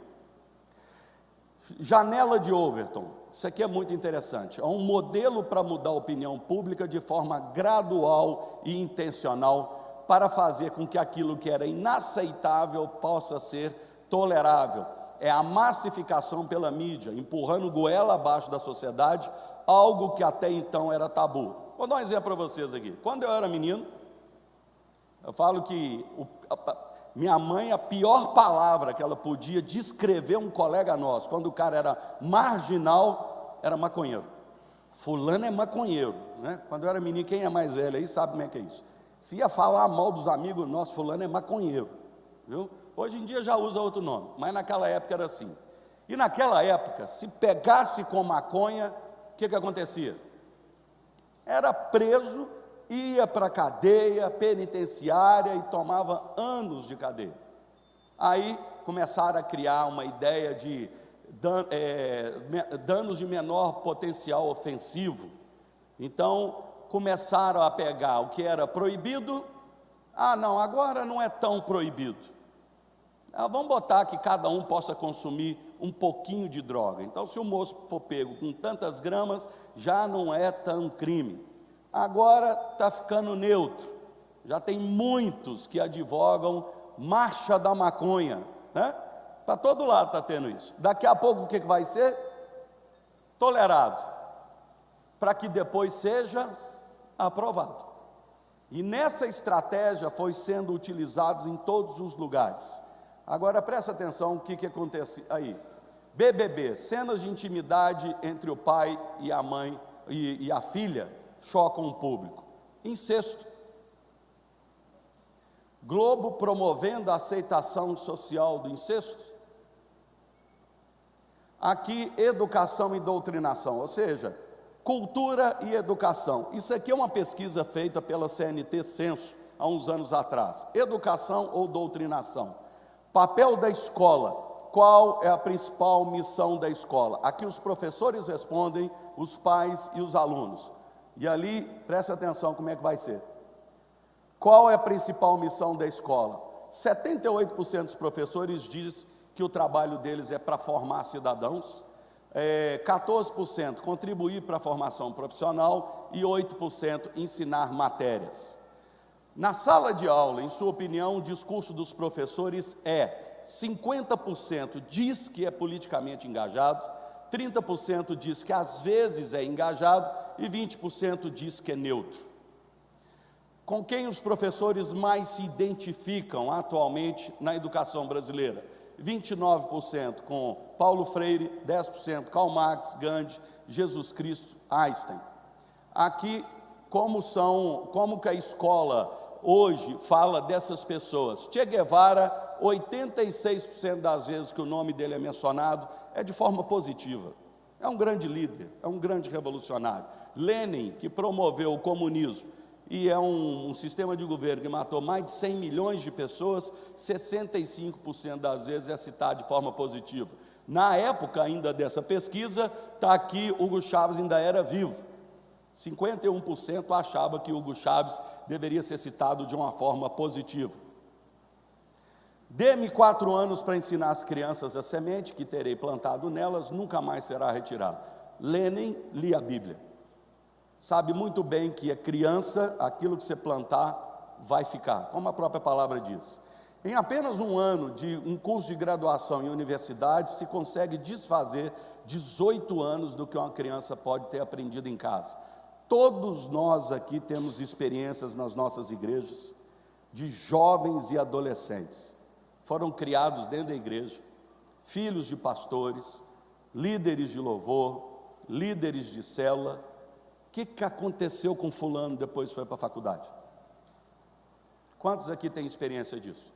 Janela de Overton, isso aqui é muito interessante, é um modelo para mudar a opinião pública de forma gradual e intencional, para fazer com que aquilo que era inaceitável possa ser tolerável. É a massificação pela mídia, empurrando goela abaixo da sociedade, algo que até então era tabu. Vou dar um exemplo para vocês aqui. Quando eu era menino, eu falo que minha mãe, a pior palavra que ela podia descrever um colega nosso, quando o cara era marginal, era maconheiro. Fulano é maconheiro, né? Quando eu era menino, quem é mais velho aí sabe como é que é isso. Se ia falar mal dos amigos nossos, fulano é maconheiro, viu? Hoje em dia já usa outro nome, mas naquela época era assim. E naquela época, se pegasse com maconha, o que acontecia? Era preso, ia para a cadeia penitenciária e tomava anos de cadeia. Aí começaram a criar uma ideia de danos de menor potencial ofensivo. Então começaram a pegar o que era proibido. Ah, não, agora não é tão proibido. Vamos botar que cada um possa consumir um pouquinho de droga. Então, se o moço for pego com tantas gramas, já não é tão crime. Agora está ficando neutro. Já tem muitos que advogam marcha da maconha, né? Para todo lado está tendo isso. Daqui a pouco o que vai ser? Tolerado, para que depois seja aprovado. E nessa estratégia foi sendo utilizado em todos os lugares. Agora presta atenção o que acontece aí. BBB, cenas de intimidade entre o pai e a mãe e a filha chocam o público. Incesto. Globo promovendo a aceitação social do incesto. Aqui, educação e doutrinação, ou seja, cultura e educação. Isso aqui é uma pesquisa feita pela CNT Censo, há uns anos atrás. Educação ou doutrinação? Papel da escola. Qual é a principal missão da escola? Aqui os professores respondem, os pais e os alunos. E ali, presta atenção como é que vai ser. Qual é a principal missão da escola? 78% dos professores diz que o trabalho deles é para formar cidadãos, 14% contribuir para a formação profissional e 8% ensinar matérias. Na sala de aula, em sua opinião, o discurso dos professores é 50% diz que é politicamente engajado, 30% diz que às vezes é engajado e 20% diz que é neutro. Com quem os professores mais se identificam atualmente na educação brasileira? 29% com Paulo Freire, 10% Karl Marx, Gandhi, Jesus Cristo, Einstein. Aqui, como que a escola hoje fala dessas pessoas? Che Guevara, 86% das vezes que o nome dele é mencionado, é de forma positiva. É um grande líder, é um grande revolucionário. Lenin, que promoveu o comunismo, e é um sistema de governo que matou mais de 100 milhões de pessoas, 65% das vezes é citado de forma positiva. Na época ainda dessa pesquisa, está aqui, Hugo Chávez ainda era vivo. 51% achava que Hugo Chávez deveria ser citado de uma forma positiva. Dê-me 4 anos para ensinar as crianças a semente que terei plantado nelas, nunca mais será retirada. Lenin lia a Bíblia. Sabe muito bem que a criança, aquilo que você plantar, vai ficar, como a própria palavra diz. Em apenas um ano de um curso de graduação em universidade, se consegue desfazer 18 anos do que uma criança pode ter aprendido em casa. Todos nós aqui temos experiências nas nossas igrejas de jovens e adolescentes. Foram criados dentro da igreja, filhos de pastores, líderes de louvor, líderes de célula. O que aconteceu com fulano depois foi para a faculdade? Quantos aqui têm experiência disso?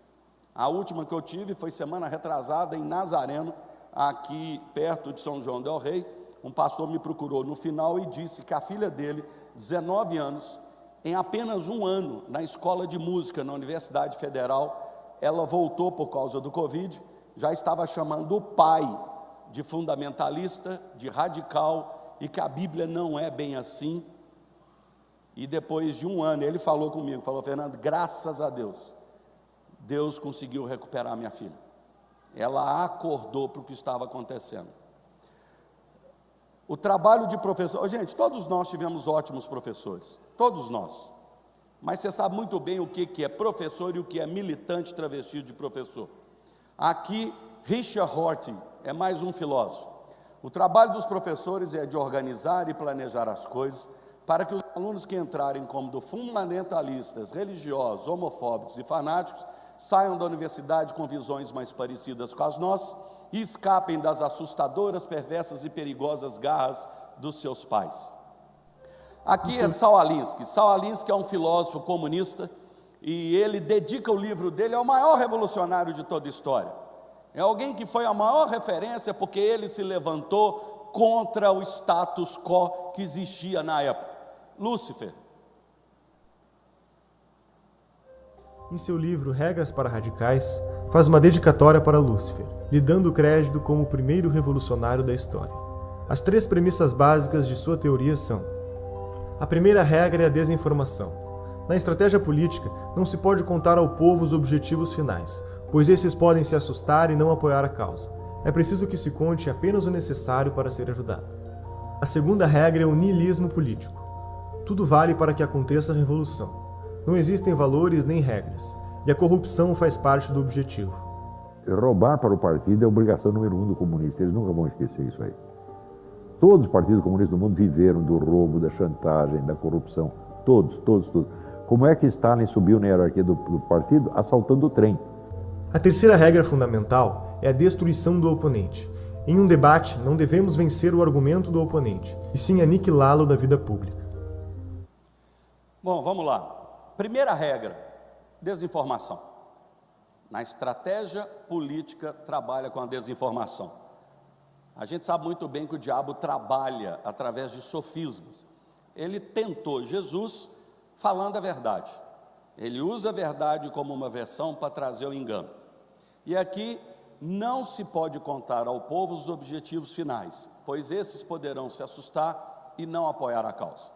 A última que eu tive foi semana retrasada em Nazareno, aqui perto de São João del Rei. Um pastor me procurou no final e disse que a filha dele, 19 anos, em apenas um ano, na escola de música na Universidade Federal, ela voltou por causa do Covid, já estava chamando o pai de fundamentalista, de radical, e que a Bíblia não é bem assim. E depois de um ano, ele falou comigo, falou: Fernando, graças a Deus, Deus conseguiu recuperar minha filha. Ela acordou para o que estava acontecendo. O trabalho de professor, gente, todos nós tivemos ótimos professores, todos nós. Mas você sabe muito bem o que é professor e o que é militante travestido de professor. Aqui, Richard Rorty é mais um filósofo. O trabalho dos professores é de organizar e planejar as coisas para que os alunos que entrarem como fundamentalistas, religiosos, homofóbicos e fanáticos saiam da universidade com visões mais parecidas com as nossas e escapem das assustadoras, perversas e perigosas garras dos seus pais. Aqui é Saul Alinsky. Saul Alinsky é um filósofo comunista e ele dedica o livro dele ao maior revolucionário de toda a história. É alguém que foi a maior referência porque ele se levantou contra o status quo que existia na época. Lúcifer. Em seu livro Regras para Radicais, faz uma dedicatória para Lúcifer, lhe dando o crédito como o primeiro revolucionário da história. As 3 premissas básicas de sua teoria são: a primeira regra é a desinformação. Na estratégia política, não se pode contar ao povo os objetivos finais, pois esses podem se assustar e não apoiar a causa. É preciso que se conte apenas o necessário para ser ajudado. A segunda regra é o niilismo político. Tudo vale para que aconteça a revolução. Não existem valores nem regras, e a corrupção faz parte do objetivo. Roubar para o partido é a obrigação número 1 do comunista, eles nunca vão esquecer isso aí. Todos os partidos comunistas do mundo viveram do roubo, da chantagem, da corrupção, todos. Como é que Stalin subiu na hierarquia do partido? Assaltando o trem. A terceira regra fundamental é a destruição do oponente. Em um debate, não devemos vencer o argumento do oponente, e sim aniquilá-lo da vida pública. Bom, vamos lá. Primeira regra, desinformação. Na estratégia política, trabalha com a desinformação. A gente sabe muito bem que o diabo trabalha através de sofismas. Ele tentou Jesus falando a verdade. Ele usa a verdade como uma versão para trazer o engano. E aqui não se pode contar ao povo os objetivos finais, pois esses poderão se assustar e não apoiar a causa.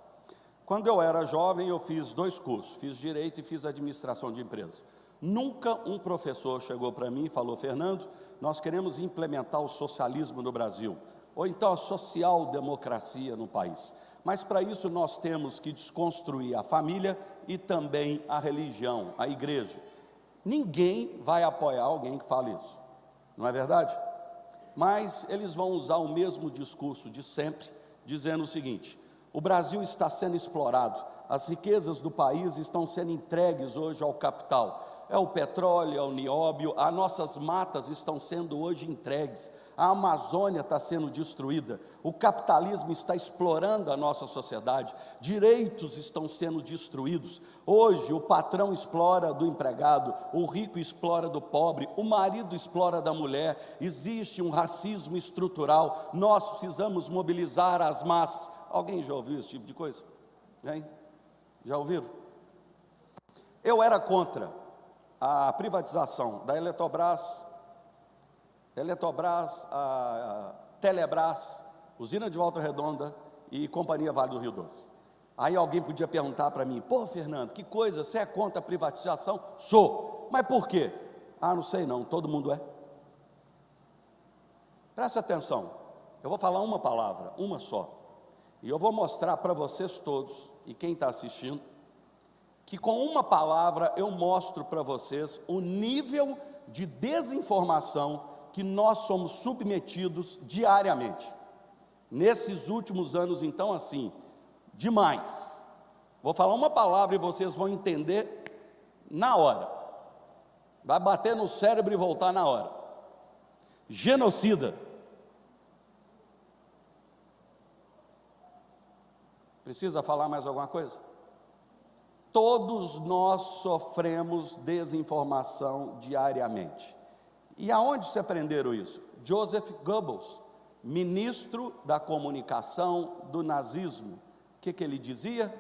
Quando eu era jovem, eu fiz 2 cursos, fiz Direito e fiz Administração de Empresas. Nunca um professor chegou para mim e falou: Fernando, nós queremos implementar o socialismo no Brasil, ou então a social-democracia no país. Mas para isso nós temos que desconstruir a família e também a religião, a igreja. Ninguém vai apoiar alguém que fale isso, não é verdade? Mas eles vão usar o mesmo discurso de sempre, dizendo o seguinte: o Brasil está sendo explorado, as riquezas do país estão sendo entregues hoje ao capital. É o petróleo, é o nióbio, as nossas matas estão sendo hoje entregues, a Amazônia está sendo destruída, o capitalismo está explorando a nossa sociedade, direitos estão sendo destruídos. Hoje o patrão explora do empregado, o rico explora do pobre, o marido explora da mulher, existe um racismo estrutural, nós precisamos mobilizar as massas. Alguém já ouviu esse tipo de coisa? Hein? Já ouviram? Eu era contra a privatização da Eletrobras, a Telebrás, Usina de Volta Redonda e Companhia Vale do Rio Doce. Aí alguém podia perguntar para mim: pô, Fernando, que coisa, você é contra a privatização? Sou. Mas por quê? Ah, não sei não, todo mundo é. Presta atenção, eu vou falar uma palavra, uma só, e eu vou mostrar para vocês todos, e quem está assistindo, que com uma palavra eu mostro para vocês o nível de desinformação que nós somos submetidos diariamente. Nesses últimos anos, então, assim, demais. Vou falar uma palavra e vocês vão entender na hora. Vai bater no cérebro e voltar na hora. Genocida. Precisa falar mais alguma coisa? Todos nós sofremos desinformação diariamente. E aonde se aprenderam isso? Joseph Goebbels, ministro da comunicação do nazismo. O que ele dizia?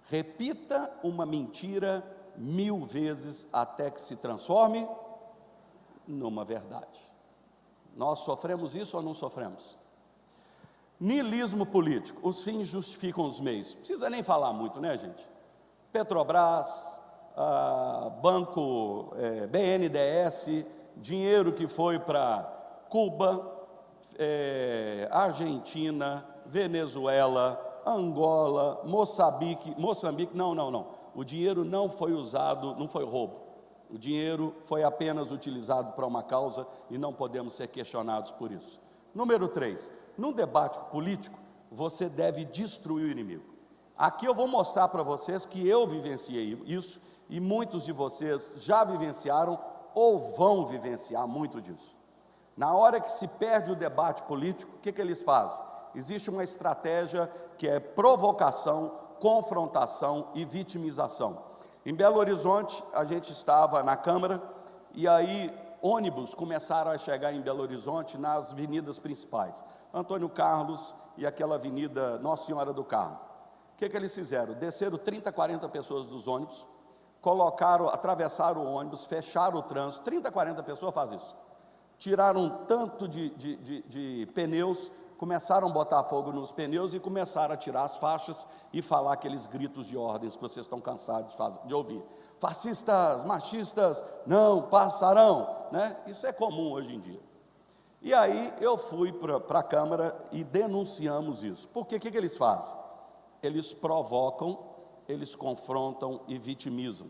Repita uma mentira 1000 vezes até que se transforme numa verdade. Nós sofremos isso ou não sofremos? Niilismo político, os fins justificam os meios. Não precisa nem falar muito, né, gente? Petrobras, Banco BNDES, dinheiro que foi para Cuba, Argentina, Venezuela, Angola, Moçambique, não. O dinheiro não foi usado, não foi roubo. O dinheiro foi apenas utilizado para uma causa e não podemos ser questionados por isso. Número 3, num debate político, você deve destruir o inimigo. Aqui eu vou mostrar para vocês que eu vivenciei isso e muitos de vocês já vivenciaram ou vão vivenciar muito disso. Na hora que se perde o debate político, o que eles fazem? Existe uma estratégia que é provocação, confrontação e vitimização. Em Belo Horizonte, a gente estava na Câmara e aí ônibus começaram a chegar em Belo Horizonte nas avenidas principais. Antônio Carlos e aquela avenida Nossa Senhora do Carmo. O que eles fizeram? Desceram 30, 40 pessoas dos ônibus, atravessaram o ônibus, fecharam o trânsito, 30, 40 pessoas fazem isso. Tiraram um tanto de pneus, começaram a botar fogo nos pneus e começaram a tirar as faixas e falar aqueles gritos de ordens que vocês estão cansados de ouvir. Fascistas, machistas, não passarão, né? Isso é comum hoje em dia. E aí eu fui para a Câmara e denunciamos isso. Porque o que eles fazem? Eles provocam, eles confrontam e vitimizam.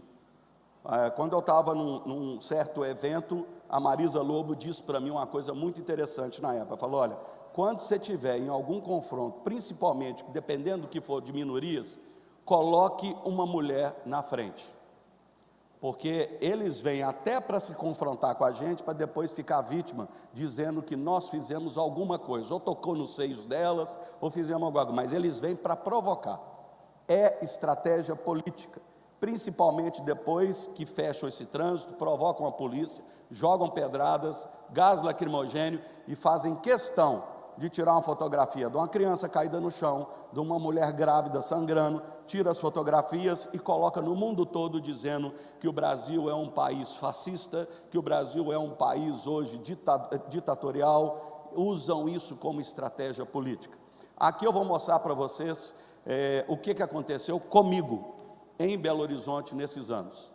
Quando eu estava num certo evento, a Marisa Lobo disse para mim uma coisa muito interessante na época. Falou: olha, quando você tiver em algum confronto, principalmente, dependendo do que for de minorias, coloque uma mulher na frente. Porque eles vêm até para se confrontar com a gente, para depois ficar vítima, dizendo que nós fizemos alguma coisa, ou tocou nos seios delas, ou fizemos alguma coisa, mas eles vêm para provocar. É estratégia política, principalmente depois que fecham esse trânsito, provocam a polícia, jogam pedradas, gás lacrimogêneo e fazem questão de tirar uma fotografia de uma criança caída no chão, de uma mulher grávida sangrando, tira as fotografias e coloca no mundo todo dizendo que o Brasil é um país fascista, que o Brasil é um país hoje ditatorial, usam isso como estratégia política. Aqui eu vou mostrar para vocês o que aconteceu comigo em Belo Horizonte nesses anos.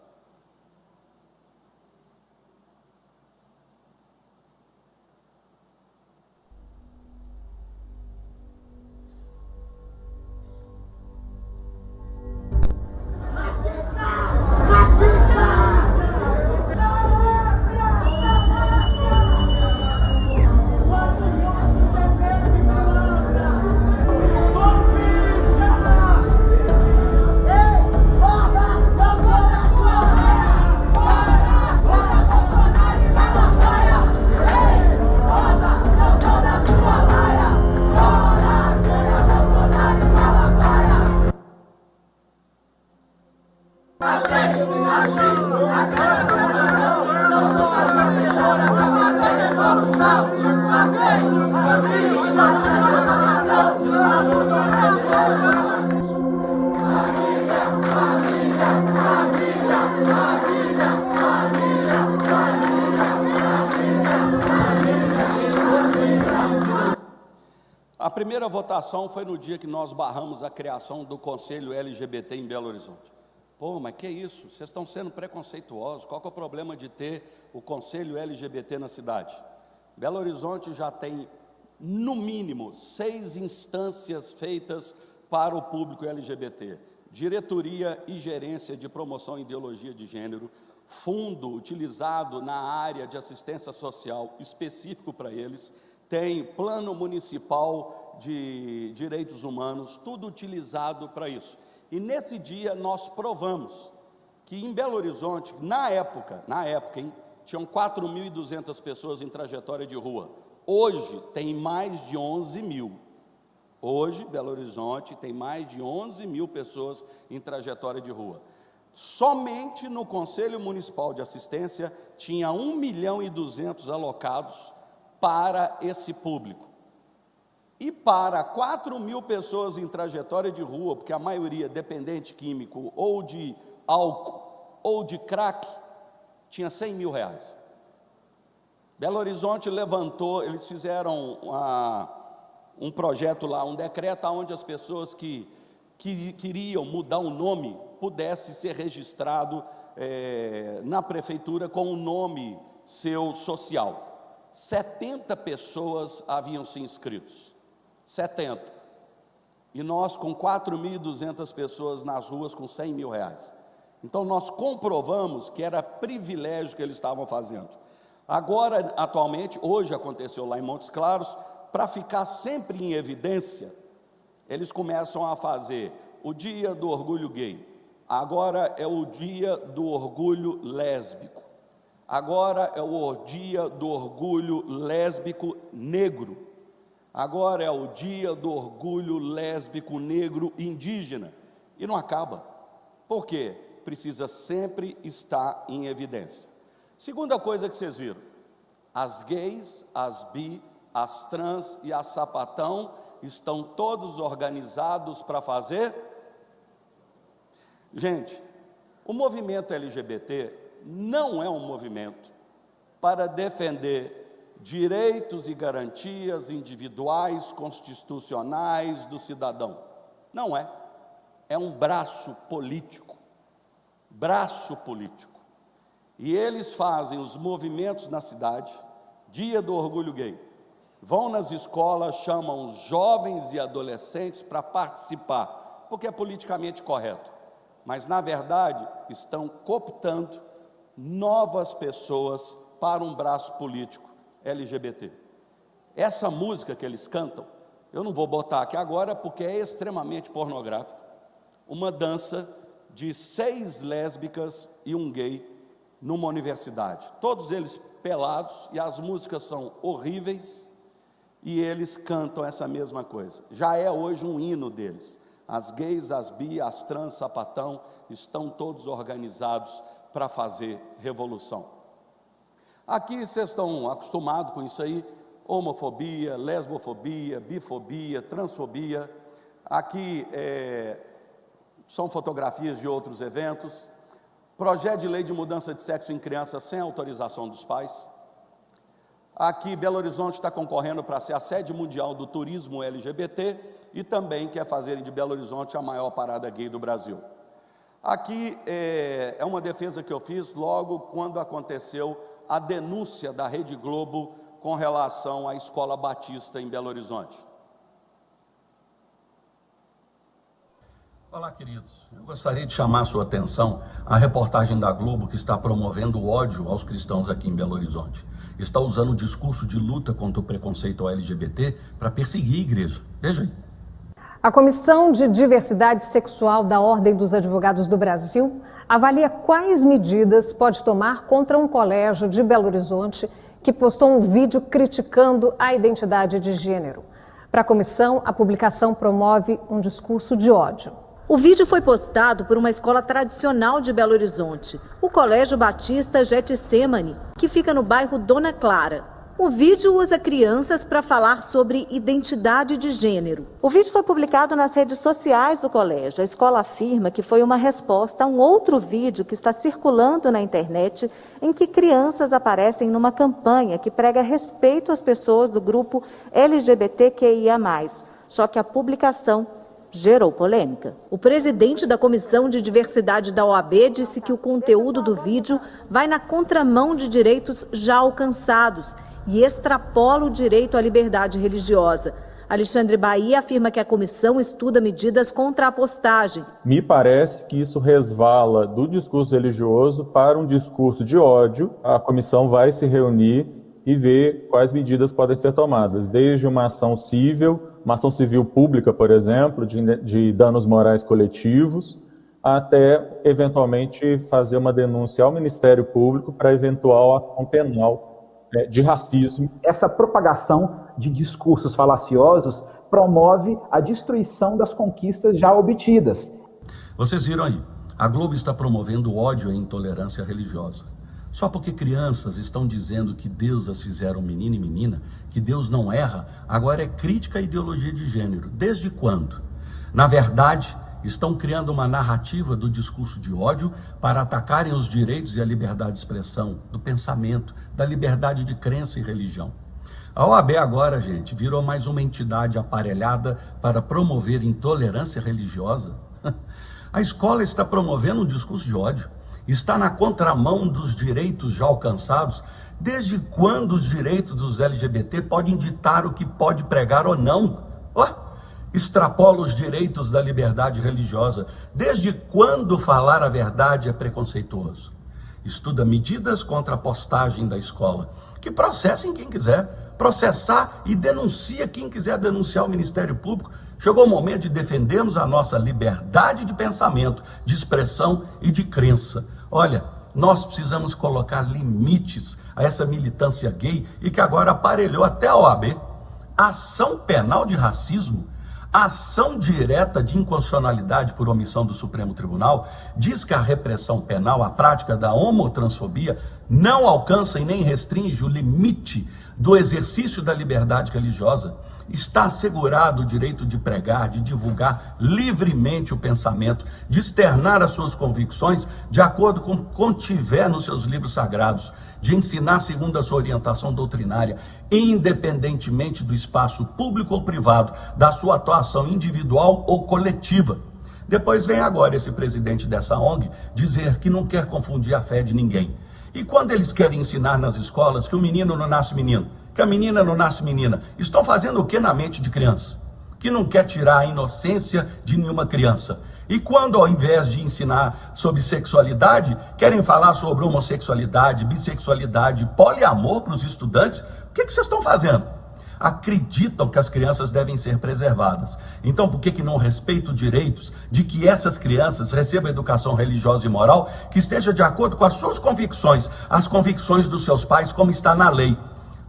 primeira votação foi no dia que nós barramos a criação do Conselho LGBT em Belo Horizonte. Pô, mas que isso? Vocês estão sendo preconceituosos. Qual que é o problema de ter o Conselho LGBT na cidade? Belo Horizonte já tem, no mínimo, 6 instâncias feitas para o público LGBT. Diretoria e gerência de promoção e ideologia de gênero, fundo utilizado na área de assistência social específico para eles, tem plano municipal de direitos humanos, tudo utilizado para isso. E nesse dia nós provamos que em Belo Horizonte, na época, hein, tinham 4.200 pessoas em trajetória de rua. Hoje tem mais de 11 mil. Hoje, Belo Horizonte tem mais de 11 mil pessoas em trajetória de rua. Somente no Conselho Municipal de Assistência tinha 1.200.000 alocados para esse público. E para 4.000 pessoas em trajetória de rua, porque a maioria dependente químico ou de álcool ou de crack, tinha R$100 mil. Belo Horizonte levantou, eles fizeram um projeto lá, um decreto onde as pessoas que queriam mudar o nome pudesse ser registrado na prefeitura com o nome seu social. 70 pessoas haviam se inscritos. 70. E nós com 4.200 pessoas nas ruas com R$100 mil. Então nós comprovamos que era privilégio que eles estavam fazendo. Agora, atualmente, hoje aconteceu lá em Montes Claros, para ficar sempre em evidência, eles começam a fazer o dia do orgulho gay, agora é o dia do orgulho lésbico, agora é o dia do orgulho lésbico negro, agora é o dia do orgulho lésbico negro indígena, e não acaba. Por quê? Precisa sempre estar em evidência. Segunda coisa que vocês viram, as gays, as bi, as trans e as sapatão estão todos organizados para fazer. Gente, o movimento LGBT não é um movimento para defender direitos e garantias individuais, constitucionais do cidadão. Não é. É um braço político. Braço político. E eles fazem os movimentos na cidade, dia do orgulho gay. Vão nas escolas, chamam os jovens e adolescentes para participar, porque é politicamente correto. Mas, na verdade, estão cooptando novas pessoas para um braço político LGBT. Essa música que eles cantam, eu não vou botar aqui agora porque é extremamente pornográfico. Uma dança de 6 lésbicas e um gay numa universidade. Todos eles pelados e as músicas são horríveis e eles cantam essa mesma coisa. Já é hoje um hino deles. As gays, as bi, as trans, sapatão, estão todos organizados para fazer revolução. Aqui vocês estão acostumados com isso aí, homofobia, lesbofobia, bifobia, transfobia. Aqui são fotografias de outros eventos. Projeto de lei de mudança de sexo em crianças sem autorização dos pais. Aqui, Belo Horizonte está concorrendo para ser a sede mundial do turismo LGBT e também quer fazer de Belo Horizonte a maior parada gay do Brasil. Aqui é uma defesa que eu fiz logo quando aconteceu a denúncia da Rede Globo com relação à Escola Batista em Belo Horizonte. Olá, queridos. Eu gostaria de chamar a sua atenção à reportagem da Globo que está promovendo o ódio aos cristãos aqui em Belo Horizonte. Está usando o discurso de luta contra o preconceito ao LGBT para perseguir a igreja. Veja aí. A Comissão de Diversidade Sexual da Ordem dos Advogados do Brasil avalia quais medidas pode tomar contra um colégio de Belo Horizonte que postou um vídeo criticando a identidade de gênero. Para a comissão, a publicação promove um discurso de ódio. O vídeo foi postado por uma escola tradicional de Belo Horizonte, o Colégio Batista Getsemane, que fica no bairro Dona Clara. O vídeo usa crianças para falar sobre identidade de gênero. O vídeo foi publicado nas redes sociais do colégio. A escola afirma que foi uma resposta a um outro vídeo que está circulando na internet, em que crianças aparecem numa campanha que prega respeito às pessoas do grupo LGBTQIA+. só que a publicação gerou polêmica. O presidente da Comissão de Diversidade da OAB disse que o conteúdo do vídeo vai na contramão de direitos já alcançados e extrapola o direito à liberdade religiosa. Alexandre Bahia afirma que a comissão estuda medidas contra a postagem. Me parece que isso resvala do discurso religioso para um discurso de ódio. A comissão vai se reunir e ver quais medidas podem ser tomadas, desde uma ação civil pública, por exemplo, de danos morais coletivos, até, eventualmente, fazer uma denúncia ao Ministério Público para eventual ação penal de racismo. Essa propagação de discursos falaciosos promove a destruição das conquistas já obtidas. Vocês viram aí, a Globo está promovendo ódio e intolerância religiosa. Só porque crianças estão dizendo que Deus as fizeram menino e menina, que Deus não erra, agora é crítica à ideologia de gênero. Desde quando? Na verdade, estão criando uma narrativa do discurso de ódio para atacarem os direitos e a liberdade de expressão, do pensamento, da liberdade de crença e religião. A OAB agora, gente, virou mais uma entidade aparelhada para promover intolerância religiosa. A escola está promovendo um discurso de ódio. Está na contramão dos direitos já alcançados. Desde quando os direitos dos LGBT podem ditar o que pode pregar ou não? Extrapola os direitos da liberdade religiosa. Desde quando falar a verdade é preconceituoso? Estuda medidas contra a postagem da escola. Que processem quem quiser. Processar e denuncia quem quiser denunciar o Ministério Público. Chegou o momento de defendermos a nossa liberdade de pensamento, de expressão e de crença. Olha, nós precisamos colocar limites a essa militância gay e que agora aparelhou até a OAB. Ação penal de racismo, ação direta de inconstitucionalidade por omissão do Supremo Tribunal, diz que a repressão penal, a prática da homotransfobia, não alcança e nem restringe o limite do exercício da liberdade religiosa. Está assegurado o direito de pregar, de divulgar livremente o pensamento, de externar as suas convicções de acordo com o que contiver nos seus livros sagrados, de ensinar segundo a sua orientação doutrinária, independentemente do espaço público ou privado, da sua atuação individual ou coletiva. Depois vem agora esse presidente dessa ONG dizer que não quer confundir a fé de ninguém. E quando eles querem ensinar nas escolas que o menino não nasce menino, que a menina não nasce menina, estão fazendo o que na mente de criança? Que não quer tirar a inocência de nenhuma criança. E quando, ao invés de ensinar sobre sexualidade, querem falar sobre homossexualidade, bissexualidade, poliamor para os estudantes, o que vocês estão fazendo? Acreditam que as crianças devem ser preservadas. Então, por que não respeitam direitos de que essas crianças recebam educação religiosa e moral que esteja de acordo com as suas convicções, as convicções dos seus pais, como está na lei?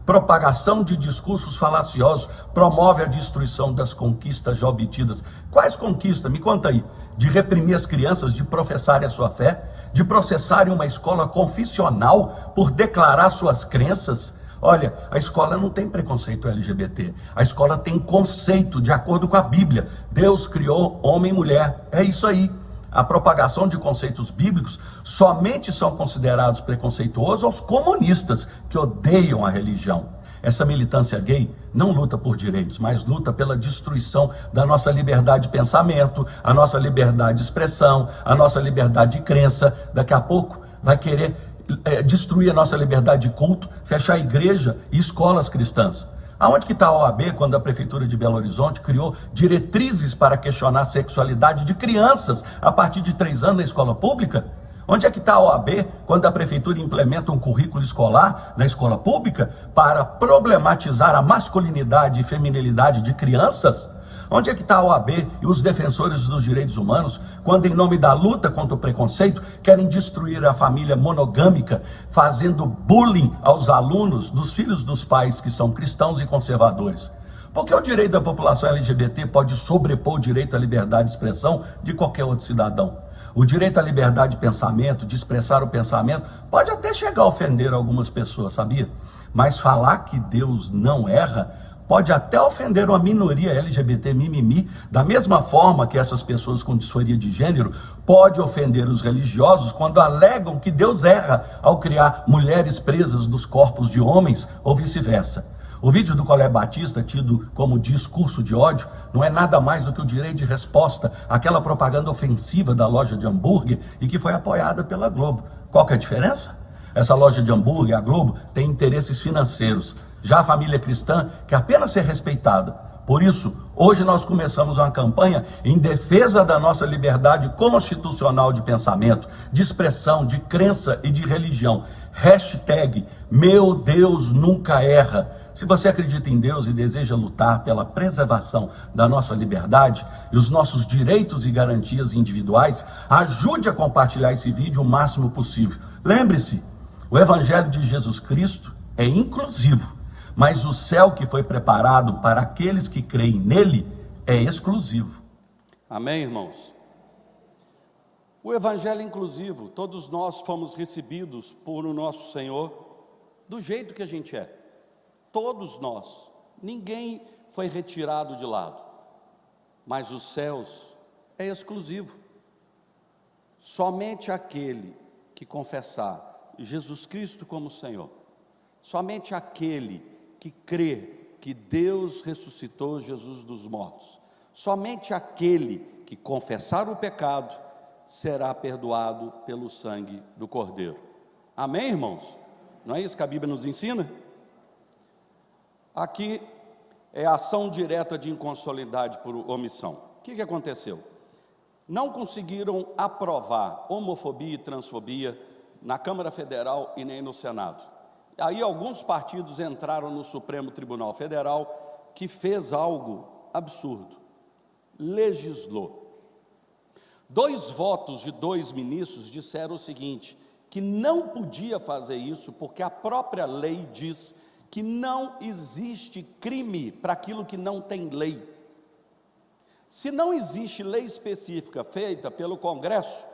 Propagação de discursos falaciosos promove a destruição das conquistas já obtidas. Quais conquistas? Me conta aí. De reprimir as crianças de professarem a sua fé? De processarem uma escola confissional por declarar suas crenças? Olha, a escola não tem preconceito LGBT. A escola tem conceito de acordo com a Bíblia. Deus criou homem e mulher. É isso aí. A propagação de conceitos bíblicos somente são considerados preconceituosos aos comunistas que odeiam a religião. Essa militância gay não luta por direitos, mas luta pela destruição da nossa liberdade de pensamento, a nossa liberdade de expressão, a nossa liberdade de crença. Daqui a pouco vai querer destruir a nossa liberdade de culto, fechar igreja e escolas cristãs. Aonde que está a OAB quando a Prefeitura de Belo Horizonte criou diretrizes para questionar a sexualidade de crianças a partir de 3 anos na escola pública? Onde é que está a OAB quando a Prefeitura implementa um currículo escolar na escola pública para problematizar a masculinidade e feminilidade de crianças? Onde é que está a OAB e os defensores dos direitos humanos quando, em nome da luta contra o preconceito, querem destruir a família monogâmica, fazendo bullying aos alunos dos filhos dos pais que são cristãos e conservadores? Porque o direito da população LGBT pode sobrepor o direito à liberdade de expressão de qualquer outro cidadão. O direito à liberdade de pensamento, de expressar o pensamento, pode até chegar a ofender algumas pessoas, sabia? Mas falar que Deus não erra pode até ofender uma minoria LGBT mimimi, da mesma forma que essas pessoas com disforia de gênero pode ofender os religiosos quando alegam que Deus erra ao criar mulheres presas nos corpos de homens ou vice-versa. O vídeo do Colégio Batista, tido como discurso de ódio, não é nada mais do que o direito de resposta àquela propaganda ofensiva da loja de hambúrguer e que foi apoiada pela Globo. Qual que é a diferença? Essa loja de hambúrguer, a Globo, tem interesses financeiros. Já a família cristã quer apenas ser respeitada. Por isso, hoje nós começamos uma campanha em defesa da nossa liberdade constitucional de pensamento, de expressão, de crença e de religião. Hashtag Meu Deus Nunca Erra. Se você acredita em Deus e deseja lutar pela preservação da nossa liberdade e os nossos direitos e garantias individuais, ajude a compartilhar esse vídeo o máximo possível. Lembre-se, o Evangelho de Jesus Cristo é inclusivo, mas o céu que foi preparado para aqueles que creem nele é exclusivo. Amém, irmãos? O Evangelho é inclusivo, todos nós fomos recebidos por o nosso Senhor do jeito que a gente é. Todos nós, ninguém foi retirado de lado, mas os céus é exclusivo. Somente aquele que confessar Jesus Cristo como Senhor, somente aquele que crê que Deus ressuscitou Jesus dos mortos, somente aquele que confessar o pecado será perdoado pelo sangue do Cordeiro. Amém, irmãos? Não é isso que a Bíblia nos ensina? Aqui é a ação direta de inconstitucionalidade por omissão. O que aconteceu? Não conseguiram aprovar homofobia e transfobia na Câmara Federal e nem no Senado. Aí alguns partidos entraram no Supremo Tribunal Federal, que fez algo absurdo, legislou. 2 votos de 2 ministros disseram o seguinte, que não podia fazer isso porque a própria lei diz que não existe crime para aquilo que não tem lei. Se não existe lei específica feita pelo Congresso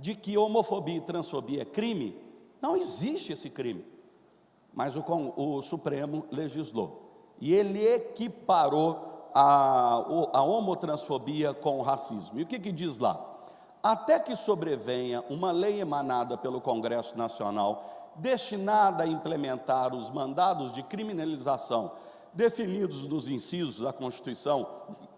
de que homofobia e transfobia é crime, não existe esse crime. Mas o Supremo legislou. E ele equiparou a homotransfobia com o racismo. E o que diz lá? Até que sobrevenha uma lei emanada pelo Congresso Nacional destinada a implementar os mandados de criminalização definidos nos incisos da Constituição,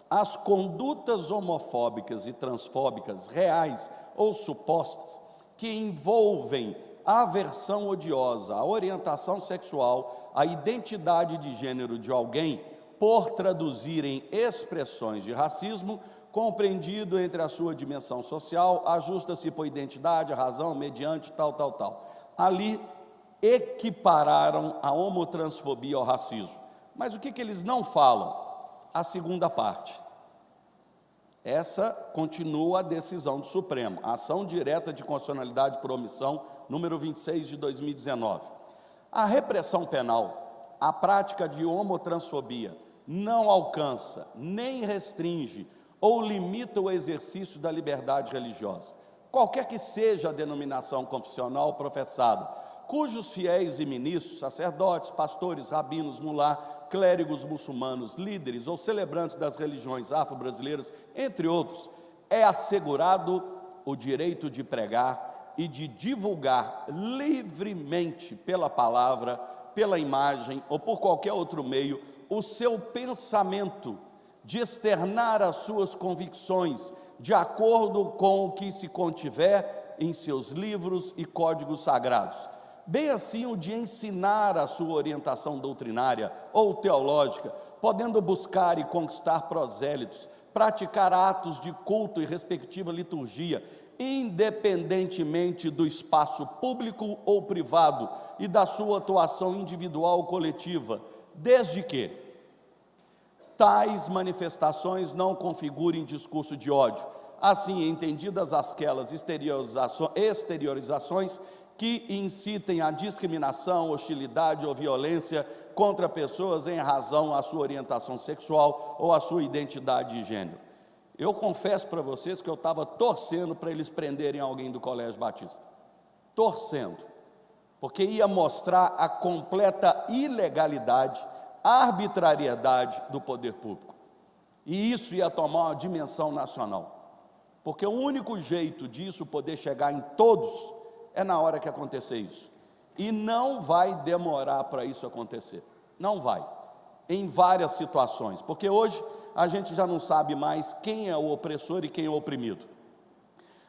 as condutas homofóbicas e transfóbicas reais ou supostas que envolvem a aversão odiosa, a orientação sexual, a identidade de gênero de alguém, por traduzirem expressões de racismo, compreendido entre a sua dimensão social, ajusta-se por identidade, razão, mediante tal. Ali equipararam a homotransfobia ao racismo. Mas o que eles não falam? A segunda parte. Essa continua a decisão do Supremo, a ação direta de constitucionalidade por omissão, número 26 de 2019. A repressão penal, a prática de homotransfobia, não alcança, nem restringe ou limita o exercício da liberdade religiosa, qualquer que seja a denominação confessional professada, cujos fiéis e ministros, sacerdotes, pastores, rabinos, mulá, clérigos muçulmanos, líderes ou celebrantes das religiões afro-brasileiras, entre outros, é assegurado o direito de pregar e de divulgar livremente pela palavra, pela imagem ou por qualquer outro meio o seu pensamento, de externar as suas convicções de acordo com o que se contiver em seus livros e códigos sagrados. Bem assim o de ensinar a sua orientação doutrinária ou teológica, podendo buscar e conquistar prosélitos, praticar atos de culto e respectiva liturgia, independentemente do espaço público ou privado e da sua atuação individual ou coletiva, desde que tais manifestações não configurem discurso de ódio, assim entendidas aquelas exteriorizações que incitem a discriminação, hostilidade ou violência contra pessoas em razão à sua orientação sexual ou à sua identidade de gênero. Eu confesso para vocês que eu estava torcendo para eles prenderem alguém do Colégio Batista, torcendo, porque ia mostrar a completa ilegalidade, arbitrariedade do poder público, e isso ia tomar uma dimensão nacional, porque o único jeito disso poder chegar em todos é na hora que acontecer isso, e não vai demorar para isso acontecer, não vai. em várias situações, porque hoje a gente já não sabe mais quem é o opressor e quem é o oprimido.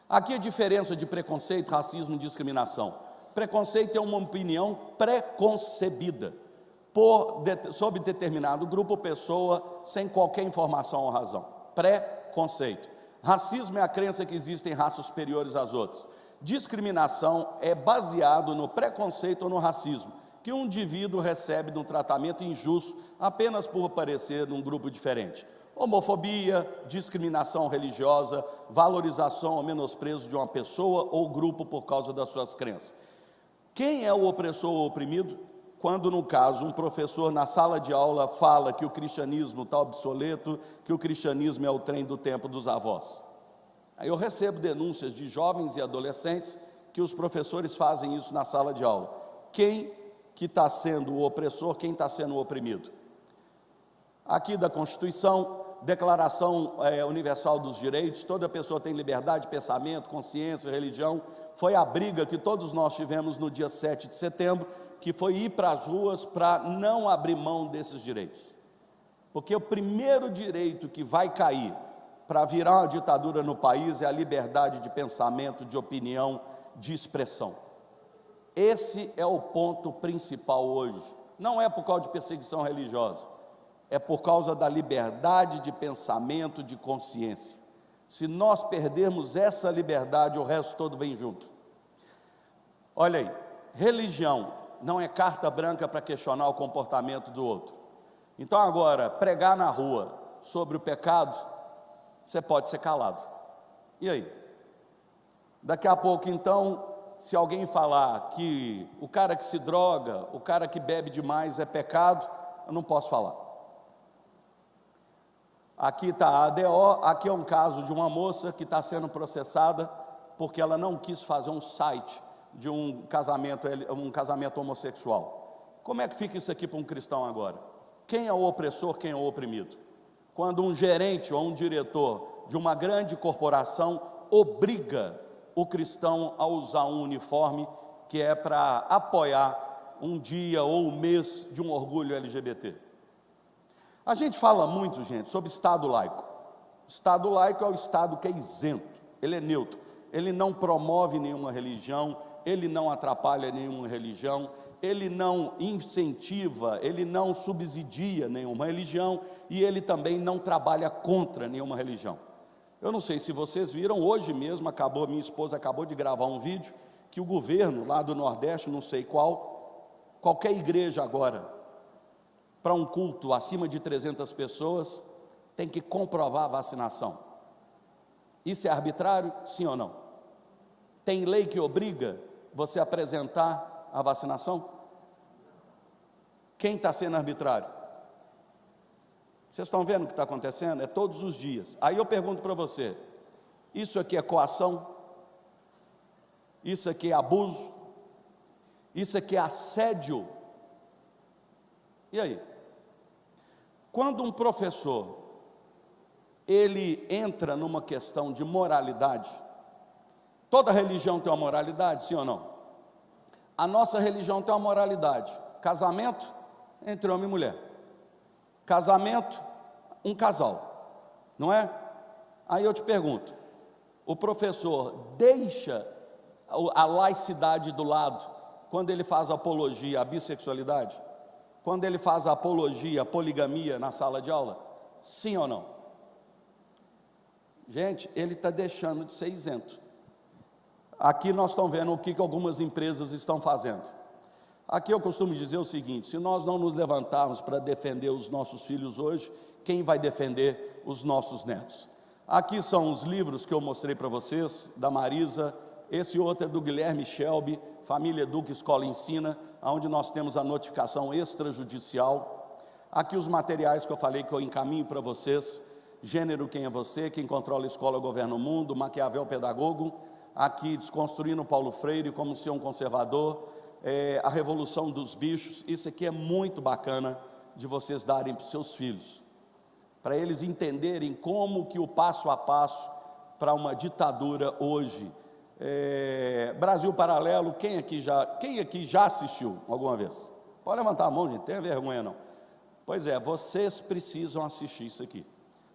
Aqui a diferença de preconceito, racismo e discriminação. Preconceito é uma opinião preconcebida sobre determinado grupo ou pessoa, sem qualquer informação ou razão. Preconceito. Racismo é a crença que existem raças superiores às outras. Discriminação é baseado no preconceito ou no racismo, que um indivíduo recebe de um tratamento injusto apenas por aparecer num grupo diferente. Homofobia, discriminação religiosa, valorização ou menosprezo de uma pessoa ou grupo por causa das suas crenças. Quem é o opressor ou oprimido? Quando, no caso, um professor na sala de aula fala que o cristianismo está obsoleto, que o cristianismo é o trem do tempo dos avós. Aí eu recebo denúncias de jovens e adolescentes que os professores fazem isso na sala de aula. Quem que está sendo o opressor, quem está sendo o oprimido? Aqui da Constituição, Declaração Universal dos Direitos, toda pessoa tem liberdade de pensamento, consciência, religião. Foi a briga que todos nós tivemos no dia 7 de setembro, que foi ir para as ruas para não abrir mão desses direitos. Porque o primeiro direito que vai cair para virar uma ditadura no país é a liberdade de pensamento, de opinião, de expressão. Esse é o ponto principal hoje. Não é por causa de perseguição religiosa, é por causa da liberdade de pensamento, de consciência. Se nós perdermos essa liberdade, o resto todo vem junto. Olha aí, religião não é carta branca para questionar o comportamento do outro. Então agora, pregar na rua sobre o pecado, você pode ser calado. E aí? Daqui a pouco, então, se alguém falar que o cara que se droga, o cara que bebe demais é pecado, eu não posso falar. Aqui está a ADO, aqui é um caso de uma moça que está sendo processada porque ela não quis fazer um site de um casamento homossexual. Como é que fica isso aqui para um cristão agora? Quem é o opressor, quem é o oprimido? Quando um gerente ou um diretor de uma grande corporação obriga o cristão a usar um uniforme que é para apoiar um dia ou um mês de um orgulho LGBT. A gente fala muito, gente, sobre Estado laico. O Estado laico é o Estado que é isento, ele é neutro, ele não promove nenhuma religião, ele não atrapalha nenhuma religião, ele não incentiva, ele não subsidia nenhuma religião e ele também não trabalha contra nenhuma religião. Eu não sei se vocês viram, hoje mesmo minha esposa acabou de gravar um vídeo que o governo lá do Nordeste, não sei qualquer igreja agora, para um culto acima de 300 pessoas, tem que comprovar a vacinação. Isso é arbitrário, sim ou não? Tem lei que obriga você a apresentar a vacinação? Quem está sendo arbitrário? Vocês estão vendo o que está acontecendo? É todos os dias. Aí eu pergunto para você, isso aqui é coação? Isso aqui é abuso? Isso aqui é assédio? E aí? Quando um professor, ele entra numa questão de moralidade, toda religião tem uma moralidade, sim ou não? A nossa religião tem uma moralidade. Casamento entre homem e mulher. Casamento, um casal, não é? Aí eu te pergunto, o professor deixa a laicidade do lado quando ele faz apologia à bissexualidade? Quando ele faz apologia à poligamia na sala de aula? Sim ou não? Gente, ele está deixando de ser isento. Aqui nós estamos vendo o que algumas empresas estão fazendo. Aqui eu costumo dizer o seguinte, se nós não nos levantarmos para defender os nossos filhos hoje, quem vai defender os nossos netos? Aqui são os livros que eu mostrei para vocês, da Marisa, esse outro é do Guilherme Shelby, Família Educa, Escola Ensina, onde nós temos a notificação extrajudicial. Aqui os materiais que eu falei que eu encaminho para vocês, Gênero, Quem é Você, Quem Controla a Escola Governa o Mundo, Maquiavel Pedagogo, aqui Desconstruindo Paulo Freire, Como Ser um Conservador, A Revolução dos Bichos. Isso aqui é muito bacana de vocês darem para os seus filhos, para eles entenderem como que o passo a passo para uma ditadura hoje. Brasil Paralelo, quem aqui já assistiu alguma vez? Pode levantar a mão, gente, não tenha vergonha não. Pois é, vocês precisam assistir isso aqui.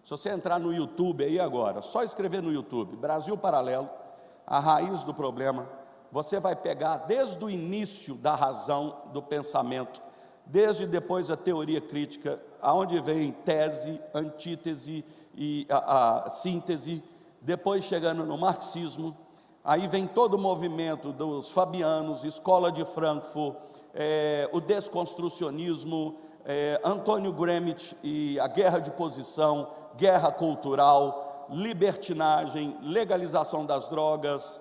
Se você entrar no YouTube aí agora, só escrever no YouTube, Brasil Paralelo, a raiz do problema, você vai pegar desde o início da razão do pensamento, desde depois a teoria crítica, aonde vem tese, antítese e a síntese, depois chegando no marxismo, aí vem todo o movimento dos fabianos, Escola de Frankfurt, o desconstrucionismo, Antônio Gramsci e a guerra de posição, guerra cultural, libertinagem, legalização das drogas,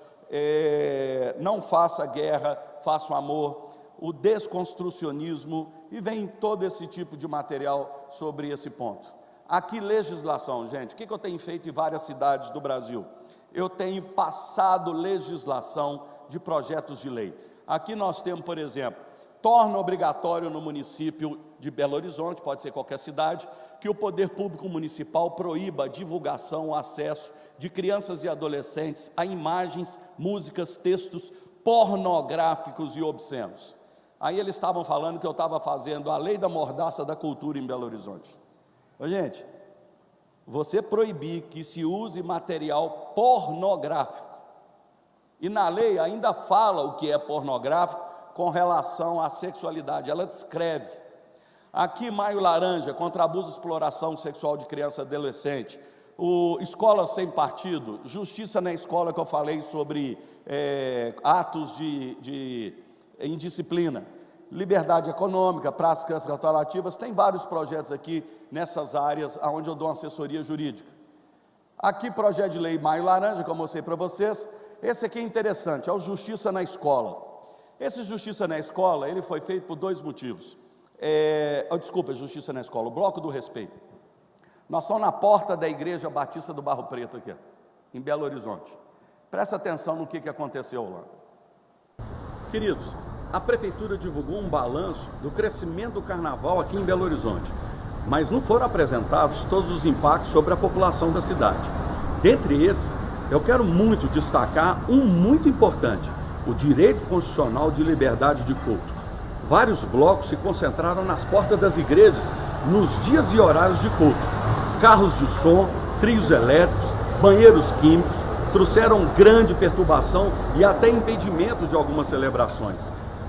não faça guerra, faça o amor, o desconstrucionismo, e vem todo esse tipo de material sobre esse ponto. Aqui, legislação, gente, o que eu tenho feito em várias cidades do Brasil? Eu tenho passado legislação de projetos de lei. Aqui nós temos, por exemplo, torna obrigatório no município de Belo Horizonte, pode ser qualquer cidade, que o poder público municipal proíba a divulgação, o acesso de crianças e adolescentes a imagens, músicas, textos pornográficos e obscenos. Aí eles estavam falando que eu estava fazendo a lei da mordaça da cultura em Belo Horizonte. Ô, gente, você proibir que se use material pornográfico, e na lei ainda fala o que é pornográfico com relação à sexualidade, ela descreve. Aqui, Maio Laranja, contra abuso e exploração sexual de criança e adolescente, Escola Sem Partido, Justiça na Escola, que eu falei sobre atos de indisciplina, liberdade econômica, práticas alterativas, tem vários projetos aqui nessas áreas onde eu dou assessoria jurídica. Aqui, projeto de lei Maio Laranja, que eu mostrei para vocês. Esse aqui é interessante, é o Justiça na Escola. Esse Justiça na Escola, ele foi feito por dois motivos. Justiça na Escola, o Bloco do Respeito. Nós estamos na porta da Igreja Batista do Barro Preto aqui, em Belo Horizonte. Presta atenção no que aconteceu lá. Queridos, a Prefeitura divulgou um balanço do crescimento do carnaval aqui em Belo Horizonte, mas não foram apresentados todos os impactos sobre a população da cidade. Dentre esses, eu quero muito destacar um muito importante, o direito constitucional de liberdade de culto. Vários blocos se concentraram nas portas das igrejas nos dias e horários de culto. Carros de som, trios elétricos, banheiros químicos, trouxeram grande perturbação e até impedimento de algumas celebrações.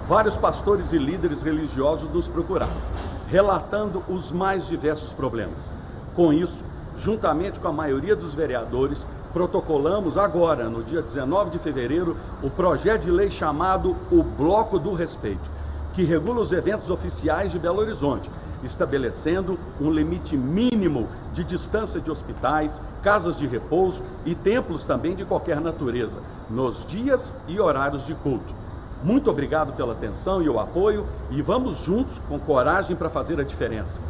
Vários pastores e líderes religiosos nos procuraram, relatando os mais diversos problemas. Com isso, juntamente com a maioria dos vereadores, protocolamos agora, no dia 19 de fevereiro, o projeto de lei chamado o Bloco do Respeito, que regula os eventos oficiais de Belo Horizonte, estabelecendo um limite mínimo de distância de hospitais, casas de repouso e templos também de qualquer natureza, nos dias e horários de culto. Muito obrigado pela atenção e o apoio, e vamos juntos com coragem para fazer a diferença.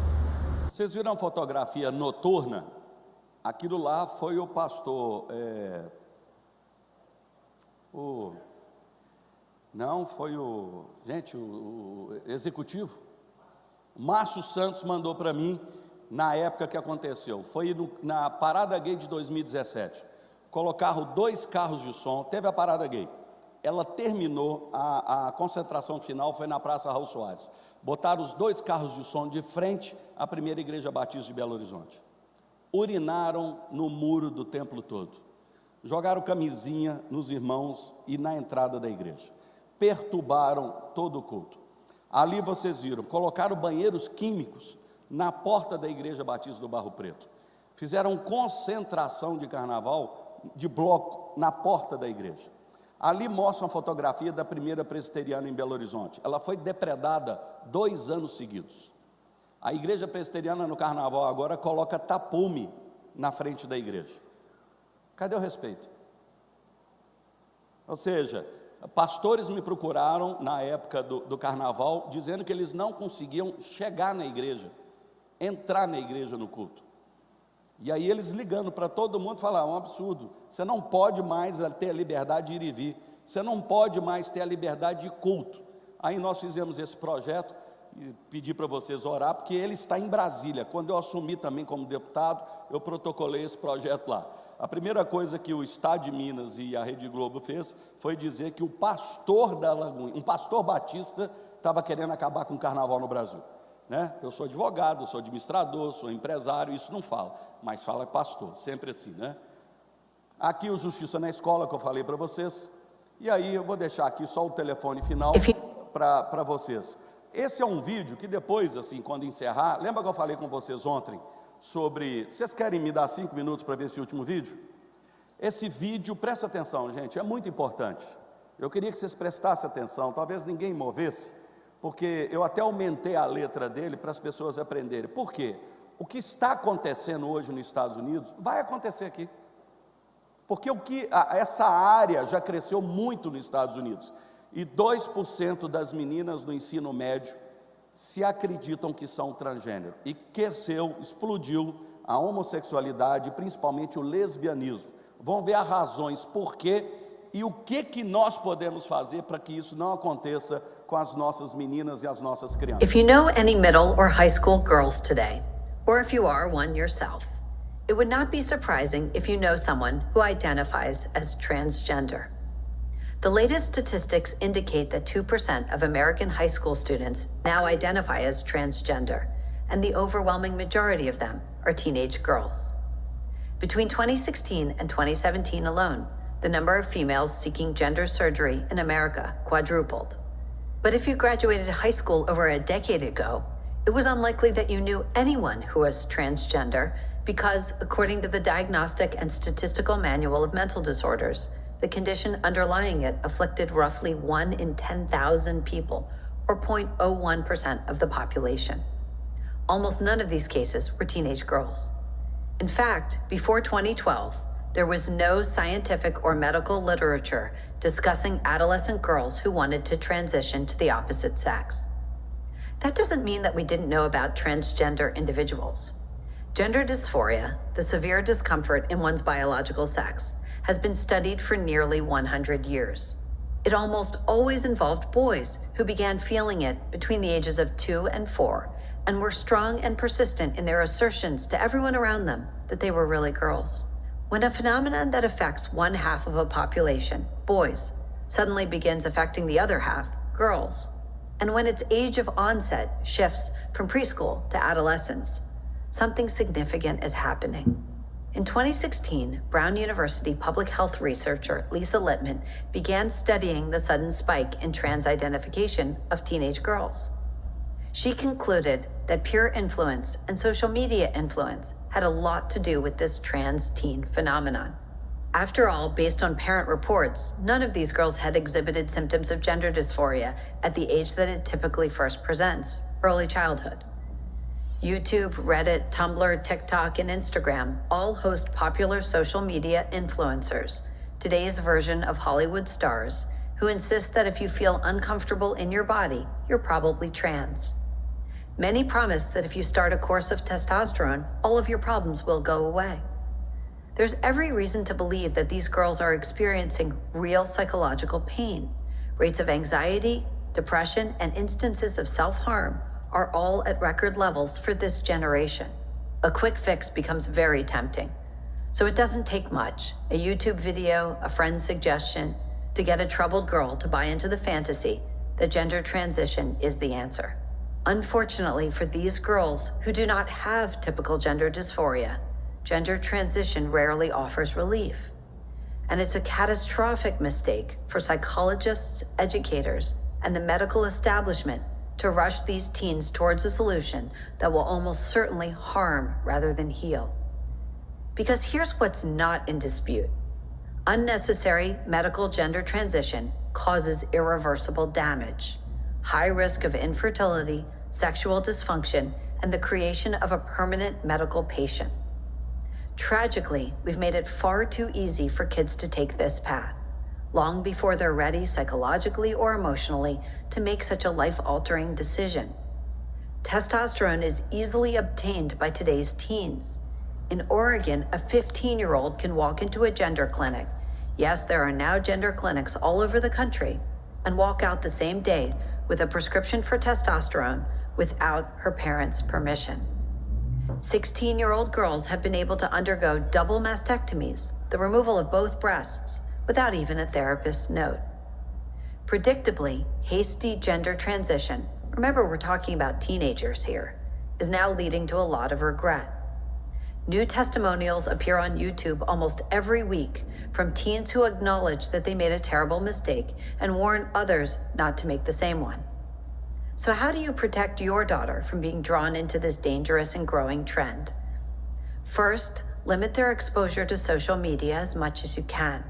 Vocês viram a fotografia noturna? Aquilo lá foi o pastor, o executivo, Márcio Santos mandou para mim, na época que aconteceu, foi na Parada Gay de 2017, colocaram 2 carros de som, teve a Parada Gay, ela terminou, a concentração final foi na Praça Raul Soares, botaram os 2 carros de som de frente à primeira Igreja Batista de Belo Horizonte, urinaram no muro do templo todo, jogaram camisinha nos irmãos e na entrada da igreja, perturbaram todo o culto. Ali vocês viram, colocaram banheiros químicos na porta da Igreja Batista do Barro Preto, fizeram concentração de carnaval, de bloco, na porta da igreja. Ali mostra uma fotografia da primeira presbiteriana em Belo Horizonte, ela foi depredada 2 anos seguidos. A igreja presbiteriana no carnaval agora coloca tapume na frente da igreja. Cadê o respeito? Ou seja, pastores me procuraram na época do carnaval, dizendo que eles não conseguiam chegar na igreja, entrar na igreja no culto. E aí eles ligando para todo mundo, falaram, é um absurdo, você não pode mais ter a liberdade de ir e vir, você não pode mais ter a liberdade de culto. Aí nós fizemos esse projeto, e pedi para vocês orar, porque ele está em Brasília. Quando eu assumi também como deputado, eu protocolei esse projeto lá. A primeira coisa que o Estado de Minas e a Rede Globo fez, foi dizer que o pastor da Lagoinha, um pastor batista, estava querendo acabar com o carnaval no Brasil. né? Eu sou advogado, sou administrador, sou empresário, isso não fala, mas fala pastor, sempre assim, né? Aqui o Justiça na Escola, que eu falei para vocês, e aí eu vou deixar aqui só o telefone final para vocês. Esse é um vídeo que depois, assim, quando encerrar, lembra que eu falei com vocês ontem sobre, vocês querem me dar 5 minutos para ver esse último vídeo? Esse vídeo, presta atenção, gente, é muito importante. Eu queria que vocês prestassem atenção, talvez ninguém movesse, porque eu até aumentei a letra dele para as pessoas aprenderem. Por quê? O que está acontecendo hoje nos Estados Unidos vai acontecer aqui. Porque essa área já cresceu muito nos Estados Unidos. E 2% das meninas no ensino médio se acreditam que são transgênero. E cresceu, explodiu a homossexualidade, principalmente o lesbianismo. Vão ver as razões por quê e o que nós podemos fazer para que isso não aconteça com as nossas meninas e as nossas crianças. If you know any middle or high school girls today, or if you are one yourself, it would not be surprising if you know someone who identifies as transgender. The latest statistics indicate that 2% of American high school students now identify as transgender, and the overwhelming majority of them are teenage girls. Between 2016 and 2017 alone, the number of females seeking gender surgery in America quadrupled. But if you graduated high school over a decade ago, it was unlikely that you knew anyone who was transgender because, according to the Diagnostic and Statistical Manual of Mental Disorders, the condition underlying it afflicted roughly 1 in 10,000 people, or 0.01% of the population. Almost none of these cases were teenage girls. In fact, before 2012, there was no scientific or medical literature discussing adolescent girls who wanted to transition to the opposite sex. That doesn't mean that we didn't know about transgender individuals. Gender dysphoria, the severe discomfort in one's biological sex, has been studied for nearly 100 years. It almost always involved boys who began feeling it between the ages of 2 and 4 and were strong and persistent in their assertions to everyone around them that they were really girls. When a phenomenon that affects one half of a population, boys, suddenly begins affecting the other half, girls, and when its age of onset shifts from preschool to adolescence, something significant is happening. In 2016, Brown University public health researcher Lisa Littman began studying the sudden spike in trans identification of teenage girls. She concluded that peer influence and social media influence had a lot to do with this trans teen phenomenon. After all, based on parent reports, none of these girls had exhibited symptoms of gender dysphoria at the age that it typically first presents, early childhood. YouTube, Reddit, Tumblr, TikTok, and Instagram all host popular social media influencers, today's version of Hollywood stars, who insist that if you feel uncomfortable in your body, you're probably trans. Many promise that if you start a course of testosterone, all of your problems will go away. There's every reason to believe that these girls are experiencing real psychological pain. Rates of anxiety, depression, and instances of self-harm are all at record levels for this generation. A quick fix becomes very tempting. So it doesn't take much, a YouTube video, a friend's suggestion, to get a troubled girl to buy into the fantasy that gender transition is the answer. Unfortunately for these girls who do not have typical gender dysphoria, gender transition rarely offers relief. And it's a catastrophic mistake for psychologists, educators, and the medical establishment to rush these teens towards a solution that will almost certainly harm rather than heal. Because here's what's not in dispute. Unnecessary medical gender transition causes irreversible damage, high risk of infertility, sexual dysfunction, and the creation of a permanent medical patient. Tragically, we've made it far too easy for kids to take this path, long before they're ready psychologically or emotionally to make such a life-altering decision. Testosterone is easily obtained by today's teens. In Oregon, a 15-year-old can walk into a gender clinic. Yes, there are now gender clinics all over the country, and walk out the same day with a prescription for testosterone without her parents' permission. 16-year-old girls have been able to undergo double mastectomies, the removal of both breasts, without even a therapist's note. Predictably, hasty gender transition remember we're talking about teenagers here, is now leading to a lot of regret. New testimonials appear on YouTube almost every week from teens who acknowledge that they made a terrible mistake and warn others not to make the same one. So how do you protect your daughter from being drawn into this dangerous and growing trend? First, limit their exposure to social media as much as you can.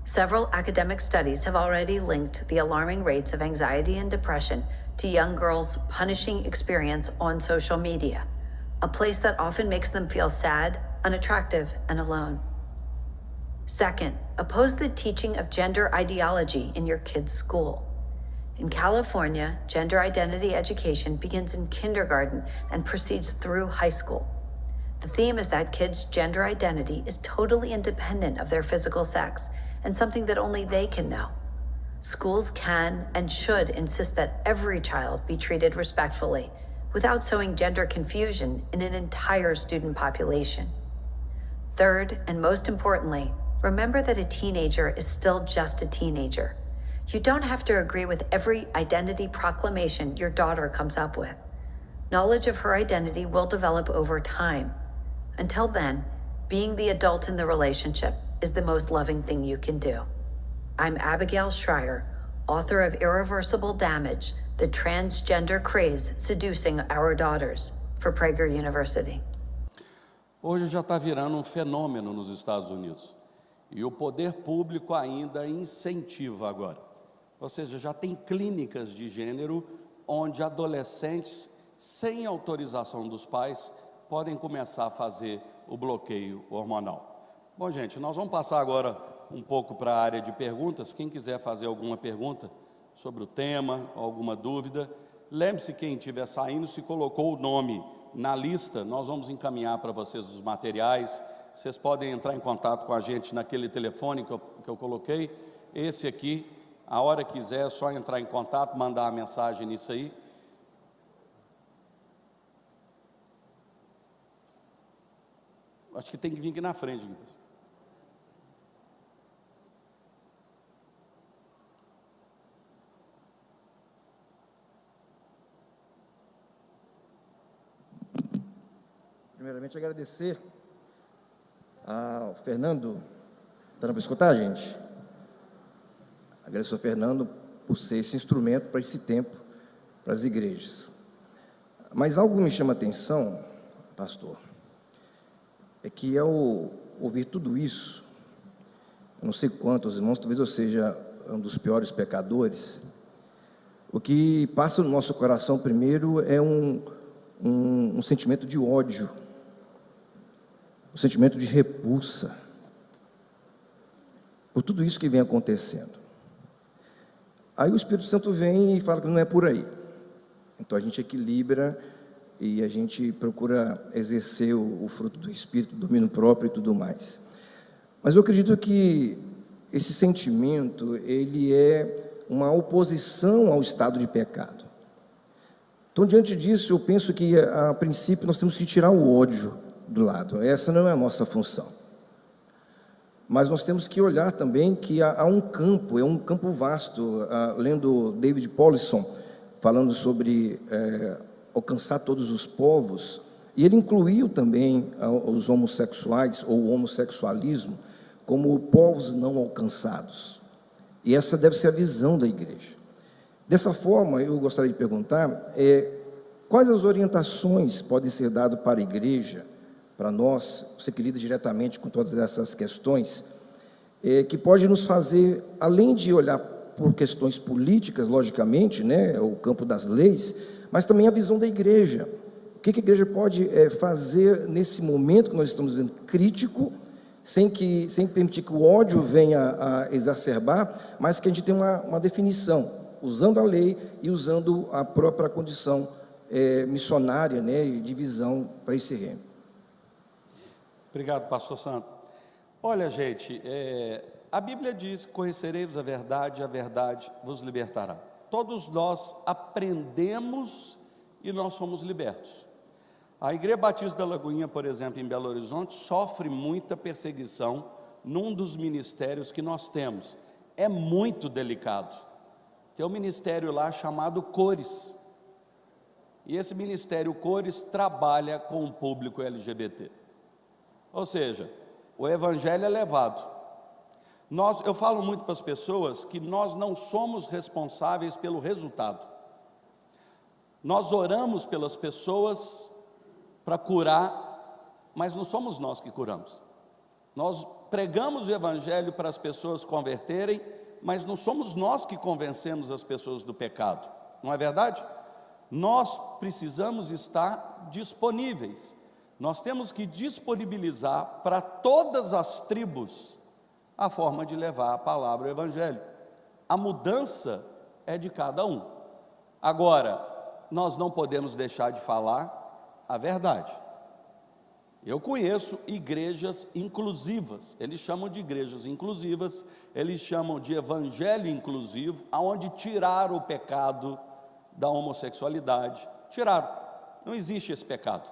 Several academic studies have already linked the alarming rates of anxiety and depression to young girls' punishing experience on social media, a place that often makes them feel sad, unattractive, and alone. Second, oppose the teaching of gender ideology in your kids' school. In California, gender identity education begins in kindergarten and proceeds through high school. The theme is that kids' gender identity is totally independent of their physical sex and something that only they can know. Schools can and should insist that every child be treated respectfully without sowing gender confusion in an entire student population. Third, and most importantly, remember that a teenager is still just a teenager. You don't have to agree with every identity proclamation your daughter comes up with. Knowledge of her identity will develop over time. Until then, being the adult in the relationship is the most loving thing you can do. I'm Abigail Schreier, author of Irreversible Damage, The Transgender Craze Seducing Our Daughters, for Prager University. Hoje já está virando fenômeno nos Estados Unidos. E o poder público ainda incentiva agora. Ou seja, já tem clínicas de gênero onde adolescentes, sem autorização dos pais, podem começar a fazer o bloqueio hormonal. Bom, gente, nós vamos passar agora um pouco para a área de perguntas. Quem quiser fazer alguma pergunta sobre o tema, alguma dúvida, lembre-se, quem estiver saindo, se colocou o nome na lista, nós vamos encaminhar para vocês os materiais. Vocês podem entrar em contato com a gente naquele telefone que eu coloquei, esse aqui. A hora que quiser, é só entrar em contato, mandar a mensagem nisso aí. Acho que tem que vir aqui na frente, Lucas. Primeiramente, agradecer ao Fernando. Está para escutar, gente? Agradeço ao Fernando por ser esse instrumento para esse tempo, para as igrejas. Mas algo me chama a atenção, pastor, é que ao ouvir tudo isso, eu não sei quantos irmãos, talvez eu seja um dos piores pecadores, o que passa no nosso coração primeiro é um sentimento de ódio, um sentimento de repulsa, por tudo isso que vem acontecendo. Aí o Espírito Santo vem e fala que não é por aí. Então a gente equilibra e a gente procura exercer o fruto do Espírito, o domínio próprio e tudo mais. Mas eu acredito que esse sentimento, ele é uma oposição ao estado de pecado. Então, diante disso, eu penso que, a princípio, nós temos que tirar o ódio do lado. Essa não é a nossa função. Mas nós temos que olhar também que há um campo, é um campo vasto. Lendo David Powlison, falando sobre alcançar todos os povos, e ele incluiu também os homossexuais, ou o homossexualismo, como povos não alcançados. E essa deve ser a visão da igreja. Dessa forma, eu gostaria de perguntar, quais as orientações podem ser dadas para a igreja, para nós, você que lida diretamente com todas essas questões, que pode nos fazer, além de olhar por questões políticas, logicamente, né, o campo das leis, mas também a visão da igreja. O que a igreja pode fazer nesse momento que nós estamos vivendo crítico, sem permitir que o ódio venha a exacerbar, mas que a gente tenha uma definição, usando a lei e usando a própria condição missionária, né, de visão para esse reino. Obrigado, pastor Santo. Olha, gente, a Bíblia diz: conhecereis a verdade vos libertará. Todos nós aprendemos e nós somos libertos. A Igreja Batista da Lagoinha, por exemplo, em Belo Horizonte, sofre muita perseguição num dos ministérios que nós temos. É muito delicado. Tem um ministério lá chamado Cores. E esse Ministério Cores trabalha com o público LGBT. Ou seja, o evangelho é levado. Eu falo muito para as pessoas que nós não somos responsáveis pelo resultado. Nós oramos pelas pessoas para curar, mas não somos nós que curamos. Nós pregamos o evangelho para as pessoas converterem, mas não somos nós que convencemos as pessoas do pecado. Não é verdade? Nós precisamos estar disponíveis. Nós temos que disponibilizar para todas as tribos a forma de levar a palavra, o evangelho. A mudança é de cada um. Agora, nós não podemos deixar de falar a verdade. Eu conheço igrejas inclusivas, eles chamam de igrejas inclusivas, eles chamam de evangelho inclusivo, aonde tiraram o pecado da homossexualidade, tiraram, não existe esse pecado.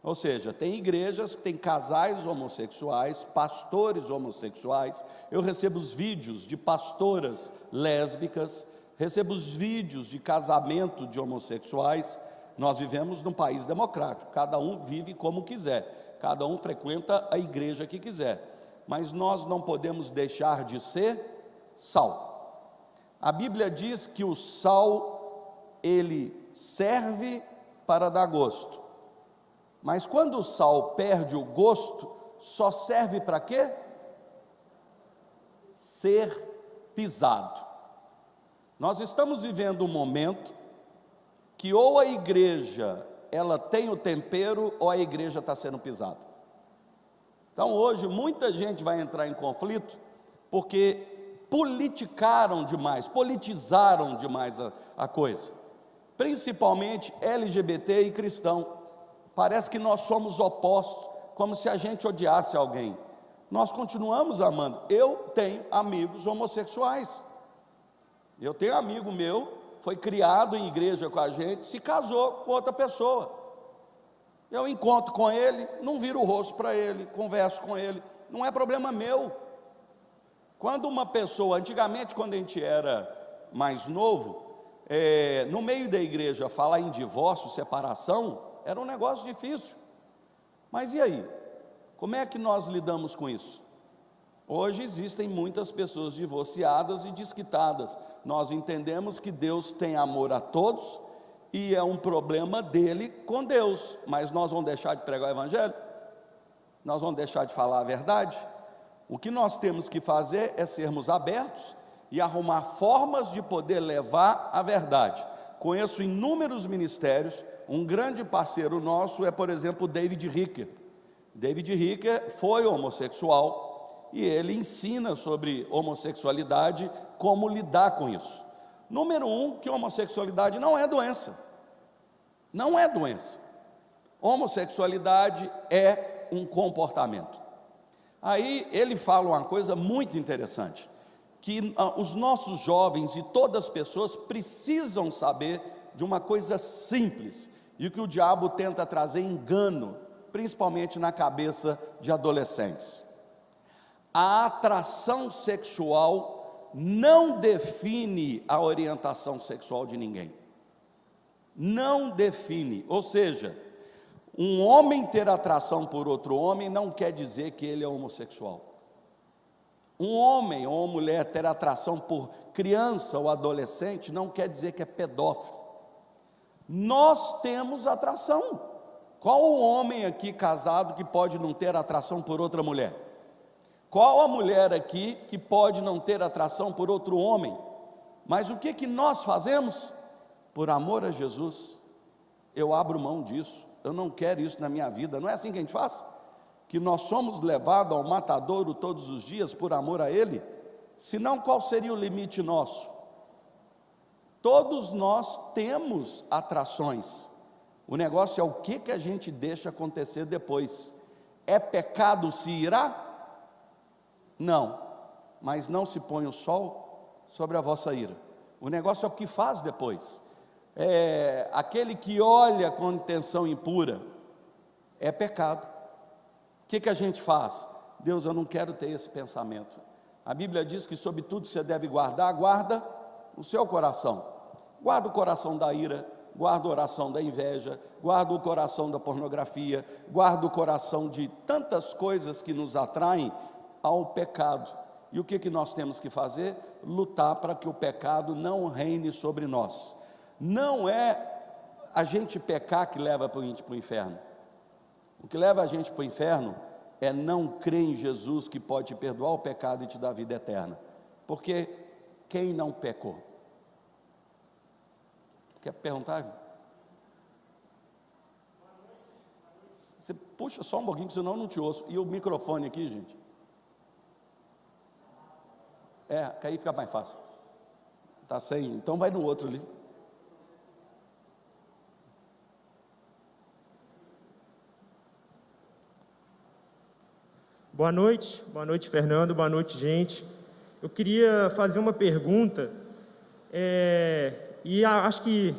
Ou seja, tem igrejas que tem casais homossexuais, pastores homossexuais. Eu recebo os vídeos de pastoras lésbicas, recebo os vídeos de casamento de homossexuais. Nós vivemos num país democrático, cada um vive como quiser, cada um frequenta a igreja que quiser, mas nós não podemos deixar de ser sal. A Bíblia diz que o sal, ele serve para dar gosto. Mas quando o sal perde o gosto, só serve para quê? Ser pisado. Nós estamos vivendo um momento que ou a igreja ela tem o tempero ou a igreja está sendo pisada. Então hoje muita gente vai entrar em conflito porque politizaram demais a coisa, principalmente LGBT e cristão. Parece que nós somos opostos, como se a gente odiasse alguém. Nós continuamos amando. Eu tenho amigos homossexuais. Eu tenho amigo meu, foi criado em igreja com a gente, se casou com outra pessoa. Eu encontro com ele, não viro o rosto para ele, converso com ele, não é problema meu. Quando uma pessoa, antigamente quando a gente era mais novo, no meio da igreja falar em divórcio, separação, era um negócio difícil. Mas e aí? Como é que nós lidamos com isso? Hoje existem muitas pessoas divorciadas e desquitadas. Nós entendemos que Deus tem amor a todos e é um problema dele com Deus. Mas nós vamos deixar de pregar o evangelho? Nós vamos deixar de falar a verdade? O que nós temos que fazer é sermos abertos e arrumar formas de poder levar a verdade. Conheço inúmeros ministérios. Um grande parceiro nosso é, por exemplo, o David Ricker. David Ricker foi homossexual e ele ensina sobre homossexualidade, como lidar com isso. Número 1, que homossexualidade não é doença. Não é doença. Homossexualidade é um comportamento. Aí ele fala uma coisa muito interessante, que os nossos jovens e todas as pessoas precisam saber de uma coisa simples, e que o diabo tenta trazer engano, principalmente na cabeça de adolescentes. A atração sexual não define a orientação sexual de ninguém. Não define, ou seja, um homem ter atração por outro homem não quer dizer que ele é homossexual. Um homem ou uma mulher ter atração por criança ou adolescente não quer dizer que é pedófilo. Nós temos atração. Qual o homem aqui casado que pode não ter atração por outra mulher? Qual a mulher aqui que pode não ter atração por outro homem? Mas o que nós fazemos? Por amor a Jesus, eu abro mão disso, eu não quero isso na minha vida. Não é assim que a gente faz? Que nós somos levados ao matadouro todos os dias por amor a Ele? Senão, qual seria o limite nosso? Todos nós temos atrações. O negócio é o que a gente deixa acontecer depois. É pecado se irá? Não, mas não se põe o sol sobre a vossa ira. O negócio é o que faz depois. Aquele que olha com intenção impura, é pecado. O que a gente faz? Deus, eu não quero ter esse pensamento. A Bíblia diz que sobre tudo você deve guarda o seu coração. Guarda o coração da ira, guarda o coração da inveja, guarda o coração da pornografia, guarda o coração de tantas coisas que nos atraem ao pecado. E o que nós temos que fazer? Lutar para que o pecado não reine sobre nós. Não é a gente pecar que leva a gente para o inferno. O que leva a gente para o inferno é não crer em Jesus, que pode te perdoar o pecado e te dar vida eterna. Porque quem não pecou? Quer perguntar? Você puxa só um pouquinho, senão eu não te ouço. E o microfone aqui, gente? Que aí fica mais fácil. Tá sem, então vai no outro ali. Boa noite, Fernando, boa noite, gente. Eu queria fazer uma pergunta, e acho que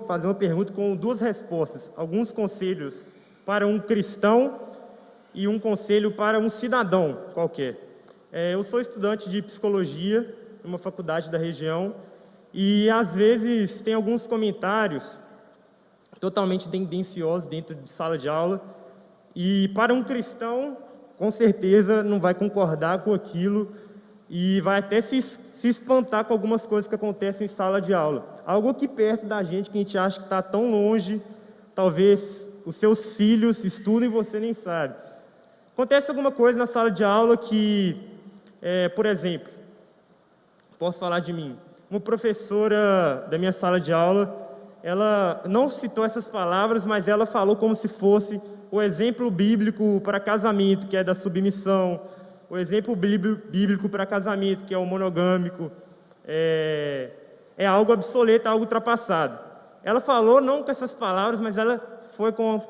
fazer uma pergunta com duas respostas, alguns conselhos para um cristão e um conselho para um cidadão qualquer. Eu sou estudante de psicologia em uma faculdade da região, e às vezes tem alguns comentários totalmente tendenciosos dentro de sala de aula, e para um cristão, com certeza, não vai concordar com aquilo e vai até se espantar com algumas coisas que acontecem em sala de aula. Algo aqui perto da gente, que a gente acha que está tão longe, talvez os seus filhos estudem e você nem sabe. Acontece alguma coisa na sala de aula que, por exemplo, posso falar de mim, uma professora da minha sala de aula, ela não citou essas palavras, mas ela falou como se fosse o exemplo bíblico para casamento, que é da submissão, o exemplo bíblico para casamento, que é o monogâmico, é algo obsoleto, algo ultrapassado. Ela falou não com essas palavras, mas ela foi com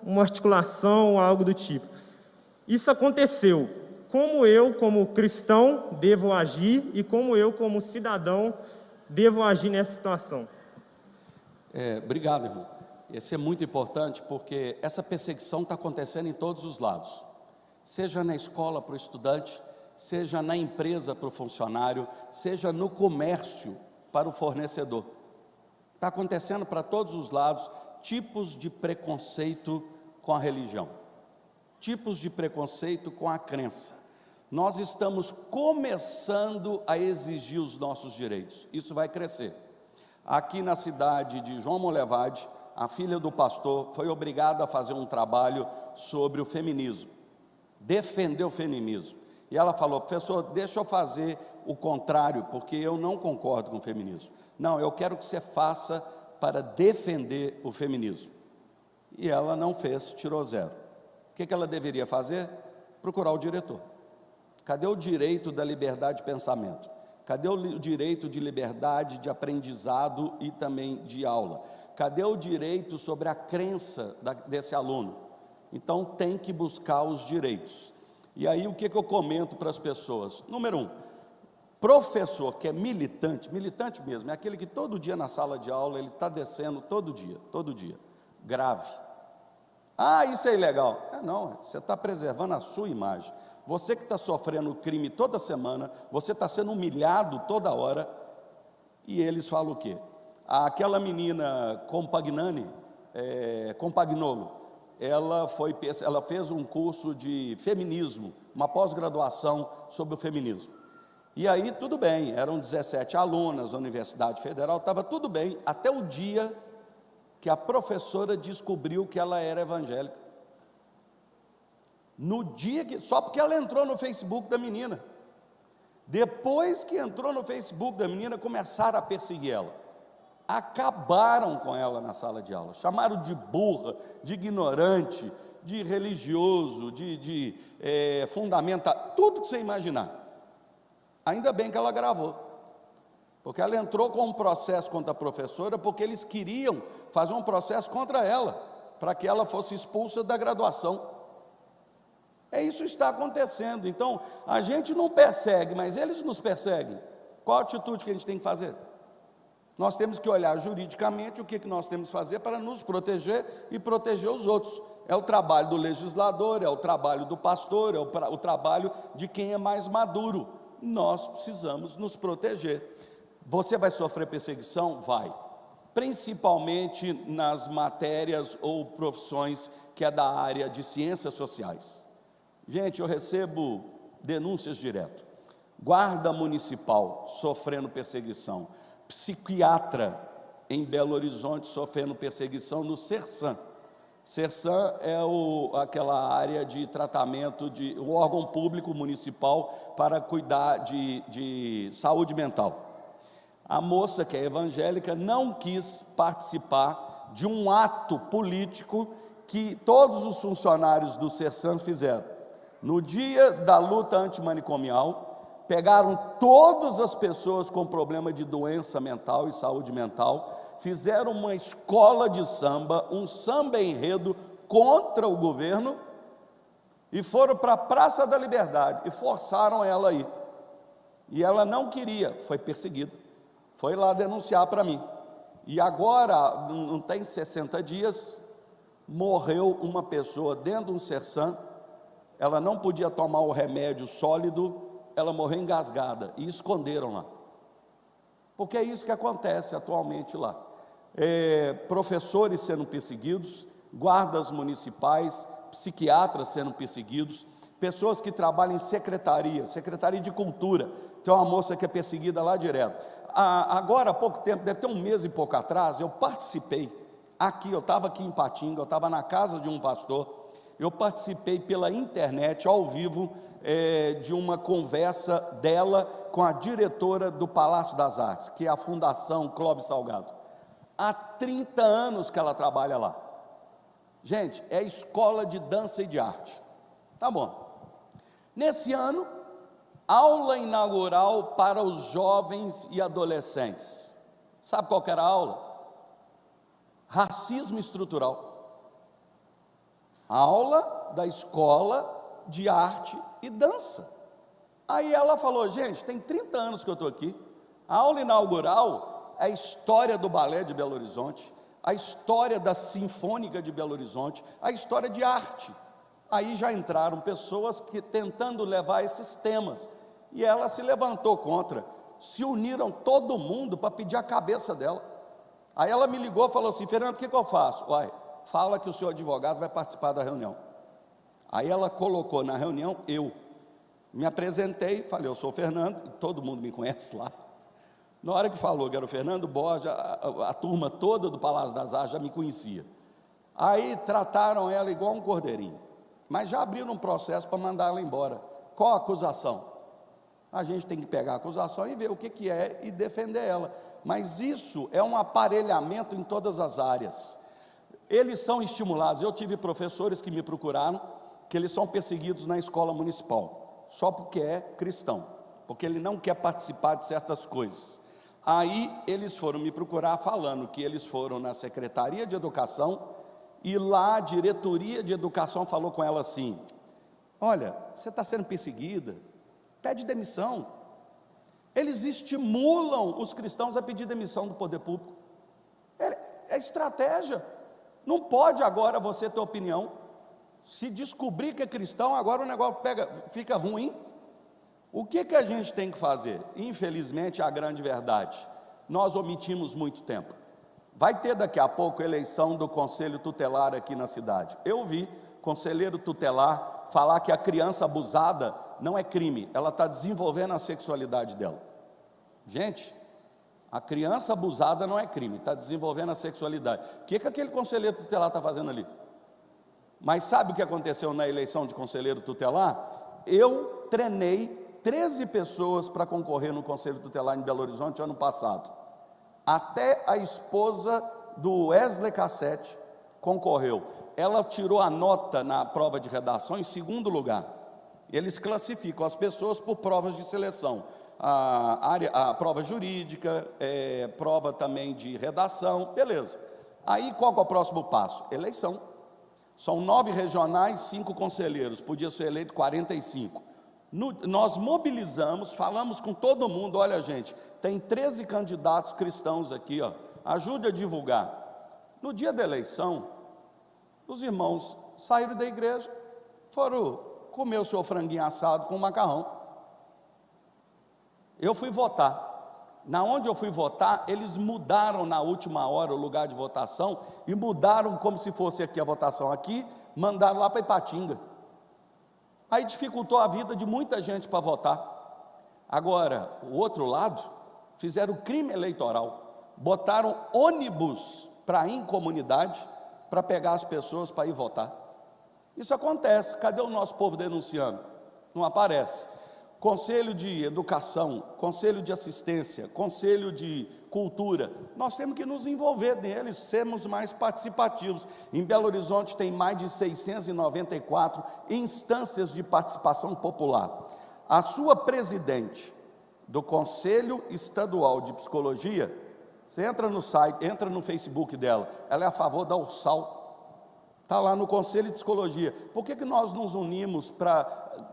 uma articulação, algo do tipo. Isso aconteceu. Como eu, como cristão, devo agir e como eu, como cidadão, devo agir nessa situação? Obrigado, irmão. Isso é muito importante, porque essa perseguição está acontecendo em todos os lados. Seja na escola para o estudante, seja na empresa para o funcionário, seja no comércio para o fornecedor. Está acontecendo para todos os lados tipos de preconceito com a religião, tipos de preconceito com a crença. Nós estamos começando a exigir os nossos direitos. Isso vai crescer. Aqui na cidade de João Molevade, a filha do pastor foi obrigada a fazer um trabalho sobre o feminismo, defender o feminismo. E ela falou: professor, deixa eu fazer o contrário, porque eu não concordo com o feminismo. Não, eu quero que você faça para defender o feminismo. E ela não fez, tirou 0. O que ela deveria fazer? Procurar o diretor. Cadê o direito da liberdade de pensamento? Cadê o direito de liberdade de aprendizado e também de aula? Cadê o direito sobre a crença desse aluno? Então tem que buscar os direitos. E aí o que eu comento para as pessoas? Número 1, professor que é militante mesmo, é aquele que todo dia na sala de aula ele está descendo todo dia, grave. Isso é ilegal. Não, você está preservando a sua imagem. Você que está sofrendo crime toda semana, você está sendo humilhado toda hora, e eles falam o quê? Aquela menina Compagnolo, ela fez um curso de feminismo, uma pós-graduação sobre o feminismo. E aí tudo bem, eram 17 alunas da Universidade Federal, estava tudo bem, até o dia que a professora descobriu que ela era evangélica. No dia que, só porque ela entrou no Facebook da menina. Depois que entrou no Facebook da menina, começaram a perseguir ela. Acabaram com ela na sala de aula, chamaram de burra, de ignorante, de religioso, de fundamental, tudo que você imaginar. Ainda bem que ela gravou, porque ela entrou com um processo contra a professora, porque eles queriam fazer um processo contra ela, para que ela fosse expulsa da graduação. Isso está acontecendo. Então, a gente não persegue, mas eles nos perseguem. Qual a atitude que a gente tem que fazer? Nós temos que olhar juridicamente o que nós temos que fazer para nos proteger e proteger os outros. É o trabalho do legislador, é o trabalho do pastor, é o trabalho de quem é mais maduro. Nós precisamos nos proteger. Você vai sofrer perseguição? Vai. principalmente nas matérias ou profissões que é da área de ciências sociais. Gente, eu recebo denúncias direto. Guarda municipal sofrendo perseguição, psiquiatra em Belo Horizonte sofrendo perseguição no Sersan. Sersan é aquela área de tratamento, o órgão público municipal para cuidar de saúde mental. A moça, que é evangélica, não quis participar de um ato político que todos os funcionários do Sersan fizeram. No dia da luta antimanicomial, pegaram todas as pessoas com problema de doença mental e saúde mental, fizeram uma escola de samba, um samba enredo contra o governo, e foram para a Praça da Liberdade e forçaram ela a ir. E ela não queria, foi perseguida, foi lá denunciar para mim. E agora, não tem 60 dias, morreu uma pessoa dentro de um Sersan, ela não podia tomar o remédio sólido, ela morreu engasgada, e esconderam lá. Porque é isso que acontece atualmente lá. Professores sendo perseguidos, guardas municipais, psiquiatras sendo perseguidos, pessoas que trabalham em secretaria de cultura, tem uma moça que é perseguida lá direto. Agora, há pouco tempo, deve ter um mês e pouco atrás, eu participei, eu estava aqui em Patinga, eu estava na casa de um pastor, eu participei pela internet, ao vivo, de uma conversa dela com a diretora do Palácio das Artes, que é a Fundação Clóvis Salgado. Há 30 anos que ela trabalha lá. Gente, é escola de dança e de arte. Tá bom. Nesse ano, aula inaugural para os jovens e adolescentes. Sabe qual que era a aula? Racismo estrutural. Aula da escola de arte e dança. Aí ela falou, gente, tem 30 anos que eu estou aqui, a aula inaugural é a história do balé de Belo Horizonte, a história da Sinfônica de Belo Horizonte, a história de arte. Aí já entraram pessoas que tentando levar esses temas, e ela se levantou contra, se uniram todo mundo para pedir a cabeça dela. Aí ela me ligou e falou assim, Fernando, o que eu faço? Uai, fala que o seu advogado vai participar da reunião. Aí ela colocou na reunião, eu me apresentei, falei, eu sou o Fernando, e todo mundo me conhece lá. Na hora que falou que era o Fernando Borges, a turma toda do Palácio das Artes já me conhecia. Aí trataram ela igual um cordeirinho, mas já abriram um processo para mandar ela embora. Qual a acusação? A gente tem que pegar a acusação e ver o que é e defender ela. Mas isso é um aparelhamento em todas as áreas. Eles são estimulados. Eu tive professores que me procuraram, que eles são perseguidos na escola municipal, só porque é cristão, porque ele não quer participar de certas coisas. Aí eles foram me procurar falando que eles foram na Secretaria de Educação, e lá a diretoria de educação falou com ela assim, olha, você está sendo perseguida, pede demissão. Eles estimulam os cristãos a pedir demissão do poder público. É estratégia. Não pode agora você ter opinião. Se descobrir que é cristão, agora o negócio fica ruim. O que a gente tem que fazer? Infelizmente, a grande verdade, nós omitimos muito tempo. Vai ter daqui a pouco eleição do conselho tutelar aqui na cidade. Eu vi conselheiro tutelar falar que a criança abusada não é crime, ela está desenvolvendo a sexualidade dela. Gente, a criança abusada não é crime, está desenvolvendo a sexualidade. O que aquele conselheiro tutelar está fazendo ali? Mas sabe o que aconteceu na eleição de conselheiro tutelar? Eu treinei 13 pessoas para concorrer no conselho tutelar em Belo Horizonte ano passado. Até a esposa do Wesley Cassete concorreu. Ela tirou a nota na prova de redação em segundo lugar. Eles classificam as pessoas por provas de seleção. A prova jurídica, prova também de redação, beleza. Aí qual é o próximo passo? Eleição. São 9 regionais, 5 conselheiros, podia ser eleito 45. Nós mobilizamos, falamos com todo mundo, olha gente, tem 13 candidatos cristãos aqui, ajude a divulgar. No dia da eleição, os irmãos saíram da igreja, foram comer o seu franguinho assado com macarrão. Eu fui votar. Na onde eu fui votar, eles mudaram na última hora o lugar de votação e mudaram como se fosse aqui a votação aqui, mandaram lá para Ipatinga. Aí dificultou a vida de muita gente para votar. Agora, o outro lado, fizeram crime eleitoral, botaram ônibus para ir em comunidade, para pegar as pessoas para ir votar. Isso acontece, cadê o nosso povo denunciando? Não aparece. Conselho de educação, conselho de assistência, conselho de cultura, nós temos que nos envolver neles, sermos mais participativos. Em Belo Horizonte tem mais de 694 instâncias de participação popular. A sua presidente do Conselho Estadual de Psicologia, você entra no site, entra no Facebook dela, ela é a favor da Ursal. Está lá no Conselho de Psicologia. Por que nós nos unimos para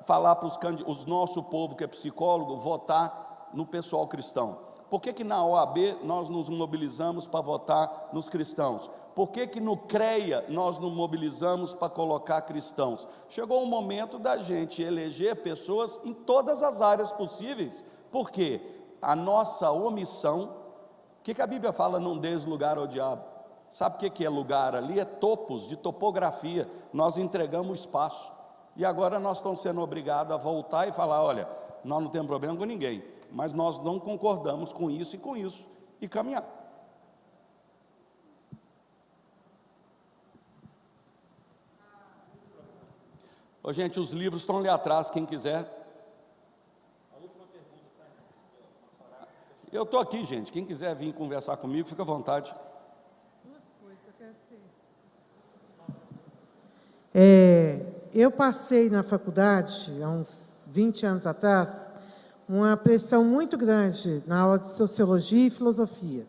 falar para os nosso povo que é psicólogo, votar no pessoal cristão? Por que na OAB nós nos mobilizamos para votar nos cristãos? Por que no CREA nós nos mobilizamos para colocar cristãos? Chegou o momento da gente eleger pessoas em todas as áreas possíveis. Por quê? A nossa omissão, o que a Bíblia fala, não dês lugar ao diabo? Sabe o que é lugar ali? É topos, de topografia. Nós entregamos o espaço. E agora nós estamos sendo obrigados a voltar e falar, olha, nós não temos problema com ninguém, mas nós não concordamos com isso, e caminhar. Ô, gente, os livros estão ali atrás, quem quiser. Eu estou aqui, gente, quem quiser vir conversar comigo, fica à vontade. Eu passei na faculdade, há uns 20 anos atrás, uma pressão muito grande na aula de Sociologia e Filosofia.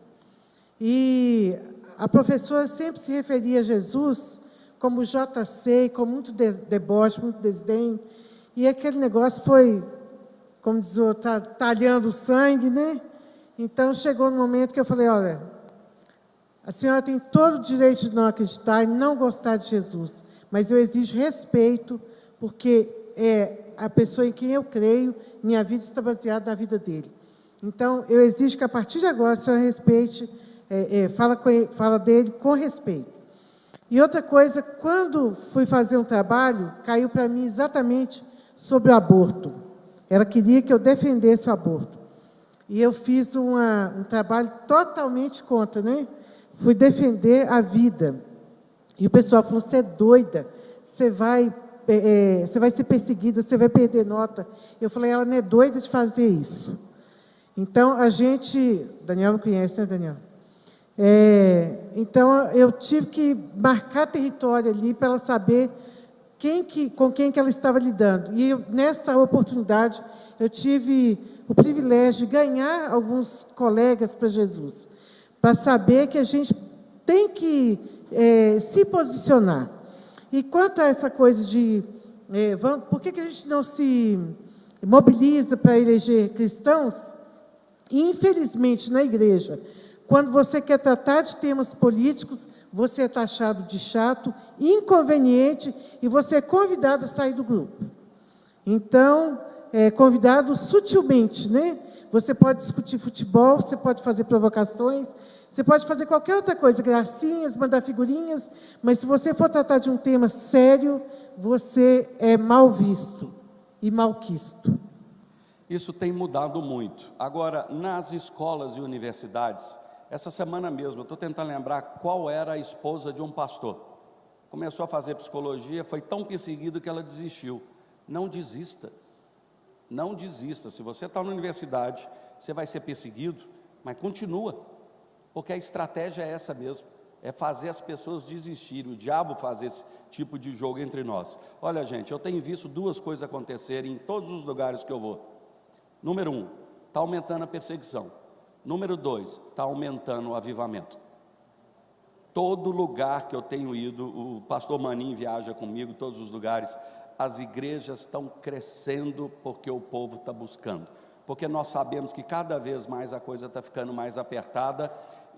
E a professora sempre se referia a Jesus como JC, com muito deboche, muito desdém. E aquele negócio foi, como diz o outro, talhando o sangue, né? Então, chegou no momento que eu falei, olha, a senhora tem todo o direito de não acreditar e não gostar de Jesus, mas eu exijo respeito, porque é a pessoa em quem eu creio, minha vida está baseada na vida dele. Então, eu exijo que, a partir de agora, a senhora respeite, fala dele com respeito. E outra coisa, quando fui fazer um trabalho, caiu para mim exatamente sobre o aborto. Ela queria que eu defendesse o aborto. E eu fiz um trabalho totalmente contra, né? Fui defender a vida. E o pessoal falou, você é doida, você vai ser perseguida, você vai perder nota. Eu falei, ela não é doida de fazer isso. Então, a gente... Daniel não conhece, né, Daniel? Então, eu tive que marcar território ali para ela saber com quem que ela estava lidando. E nessa oportunidade, eu tive o privilégio de ganhar alguns colegas para Jesus, para saber que a gente tem que se posicionar. E quanto a essa coisa de... por que a gente não se mobiliza para eleger cristãos? Infelizmente, na igreja, quando você quer tratar de temas políticos, você é taxado de chato, inconveniente, e você é convidado a sair do grupo. Então, convidado sutilmente, né? Você pode discutir futebol, você pode fazer provocações, você pode fazer qualquer outra coisa, gracinhas, mandar figurinhas, mas se você for tratar de um tema sério, você é mal visto e malquisto. Isso tem mudado muito. Agora, nas escolas e universidades, essa semana mesmo, eu estou tentando lembrar qual era a esposa de um pastor. Começou a fazer psicologia, foi tão perseguido que ela desistiu. Não desista. Não desista. Se você está na universidade, você vai ser perseguido, mas continua. Porque a estratégia é essa mesmo. É fazer as pessoas desistirem. O diabo faz esse tipo de jogo entre nós. Olha, gente, eu tenho visto duas coisas acontecerem em todos os lugares que eu vou. Número 1, está aumentando a perseguição. Número 2, está aumentando o avivamento. Todo lugar que eu tenho ido, o pastor Maninho viaja comigo, todos os lugares, as igrejas estão crescendo porque o povo está buscando. Porque nós sabemos que cada vez mais a coisa está ficando mais apertada.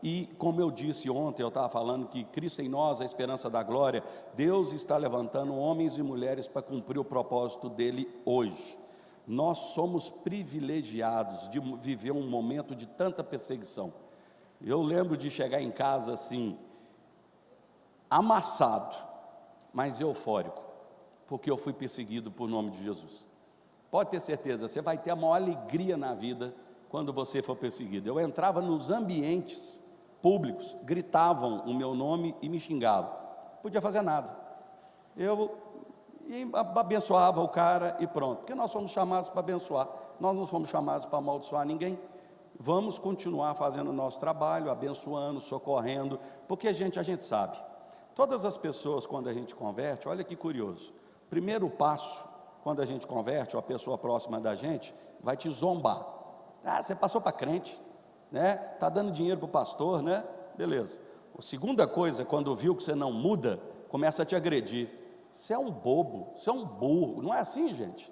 E como eu disse ontem, eu estava falando que Cristo em nós, a esperança da glória, Deus está levantando homens e mulheres para cumprir o propósito dele hoje. Nós somos privilegiados de viver um momento de tanta perseguição. Eu lembro de chegar em casa assim, amassado, mas eufórico, porque eu fui perseguido por nome de Jesus. Pode ter certeza, você vai ter a maior alegria na vida quando você for perseguido. Eu entrava nos ambientes públicos, gritavam o meu nome e me xingavam. Não podia fazer nada. Eu abençoava o cara e pronto, porque nós somos chamados para abençoar, nós não somos chamados para amaldiçoar ninguém. Vamos continuar fazendo o nosso trabalho, abençoando, socorrendo, porque a gente sabe, todas as pessoas quando a gente converte, olha que curioso, primeiro passo, quando a gente converte, ou a pessoa próxima da gente, vai te zombar. Ah, você passou para crente, né? Está dando dinheiro para o pastor, né? Beleza. A segunda coisa, quando viu que você não muda, começa a te agredir. Você é um bobo, você é um burro, não é assim, gente?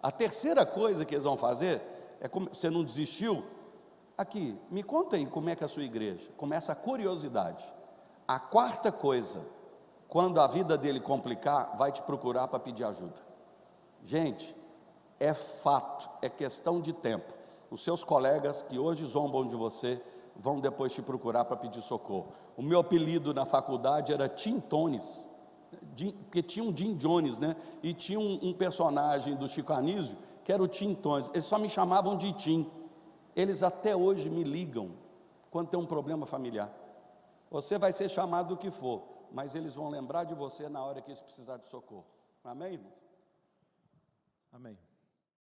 A terceira coisa que eles vão fazer é, como você não desistiu, aqui, me conta aí como é que é a sua igreja. Começa a curiosidade. A quarta coisa, quando a vida dele complicar, vai te procurar para pedir ajuda. Gente, é fato, é questão de tempo. Os seus colegas que hoje zombam de você vão depois te procurar para pedir socorro. O meu apelido na faculdade era Tim Tones, porque tinha um Jim Jones, né? E tinha um personagem do Chico Anísio que era o Tim Tones. Eles só me chamavam de Tim. Eles até hoje me ligam quando tem um problema familiar. Você vai ser chamado do que for, mas eles vão lembrar de você na hora que eles precisarem de socorro. Amém, irmãos? Amém.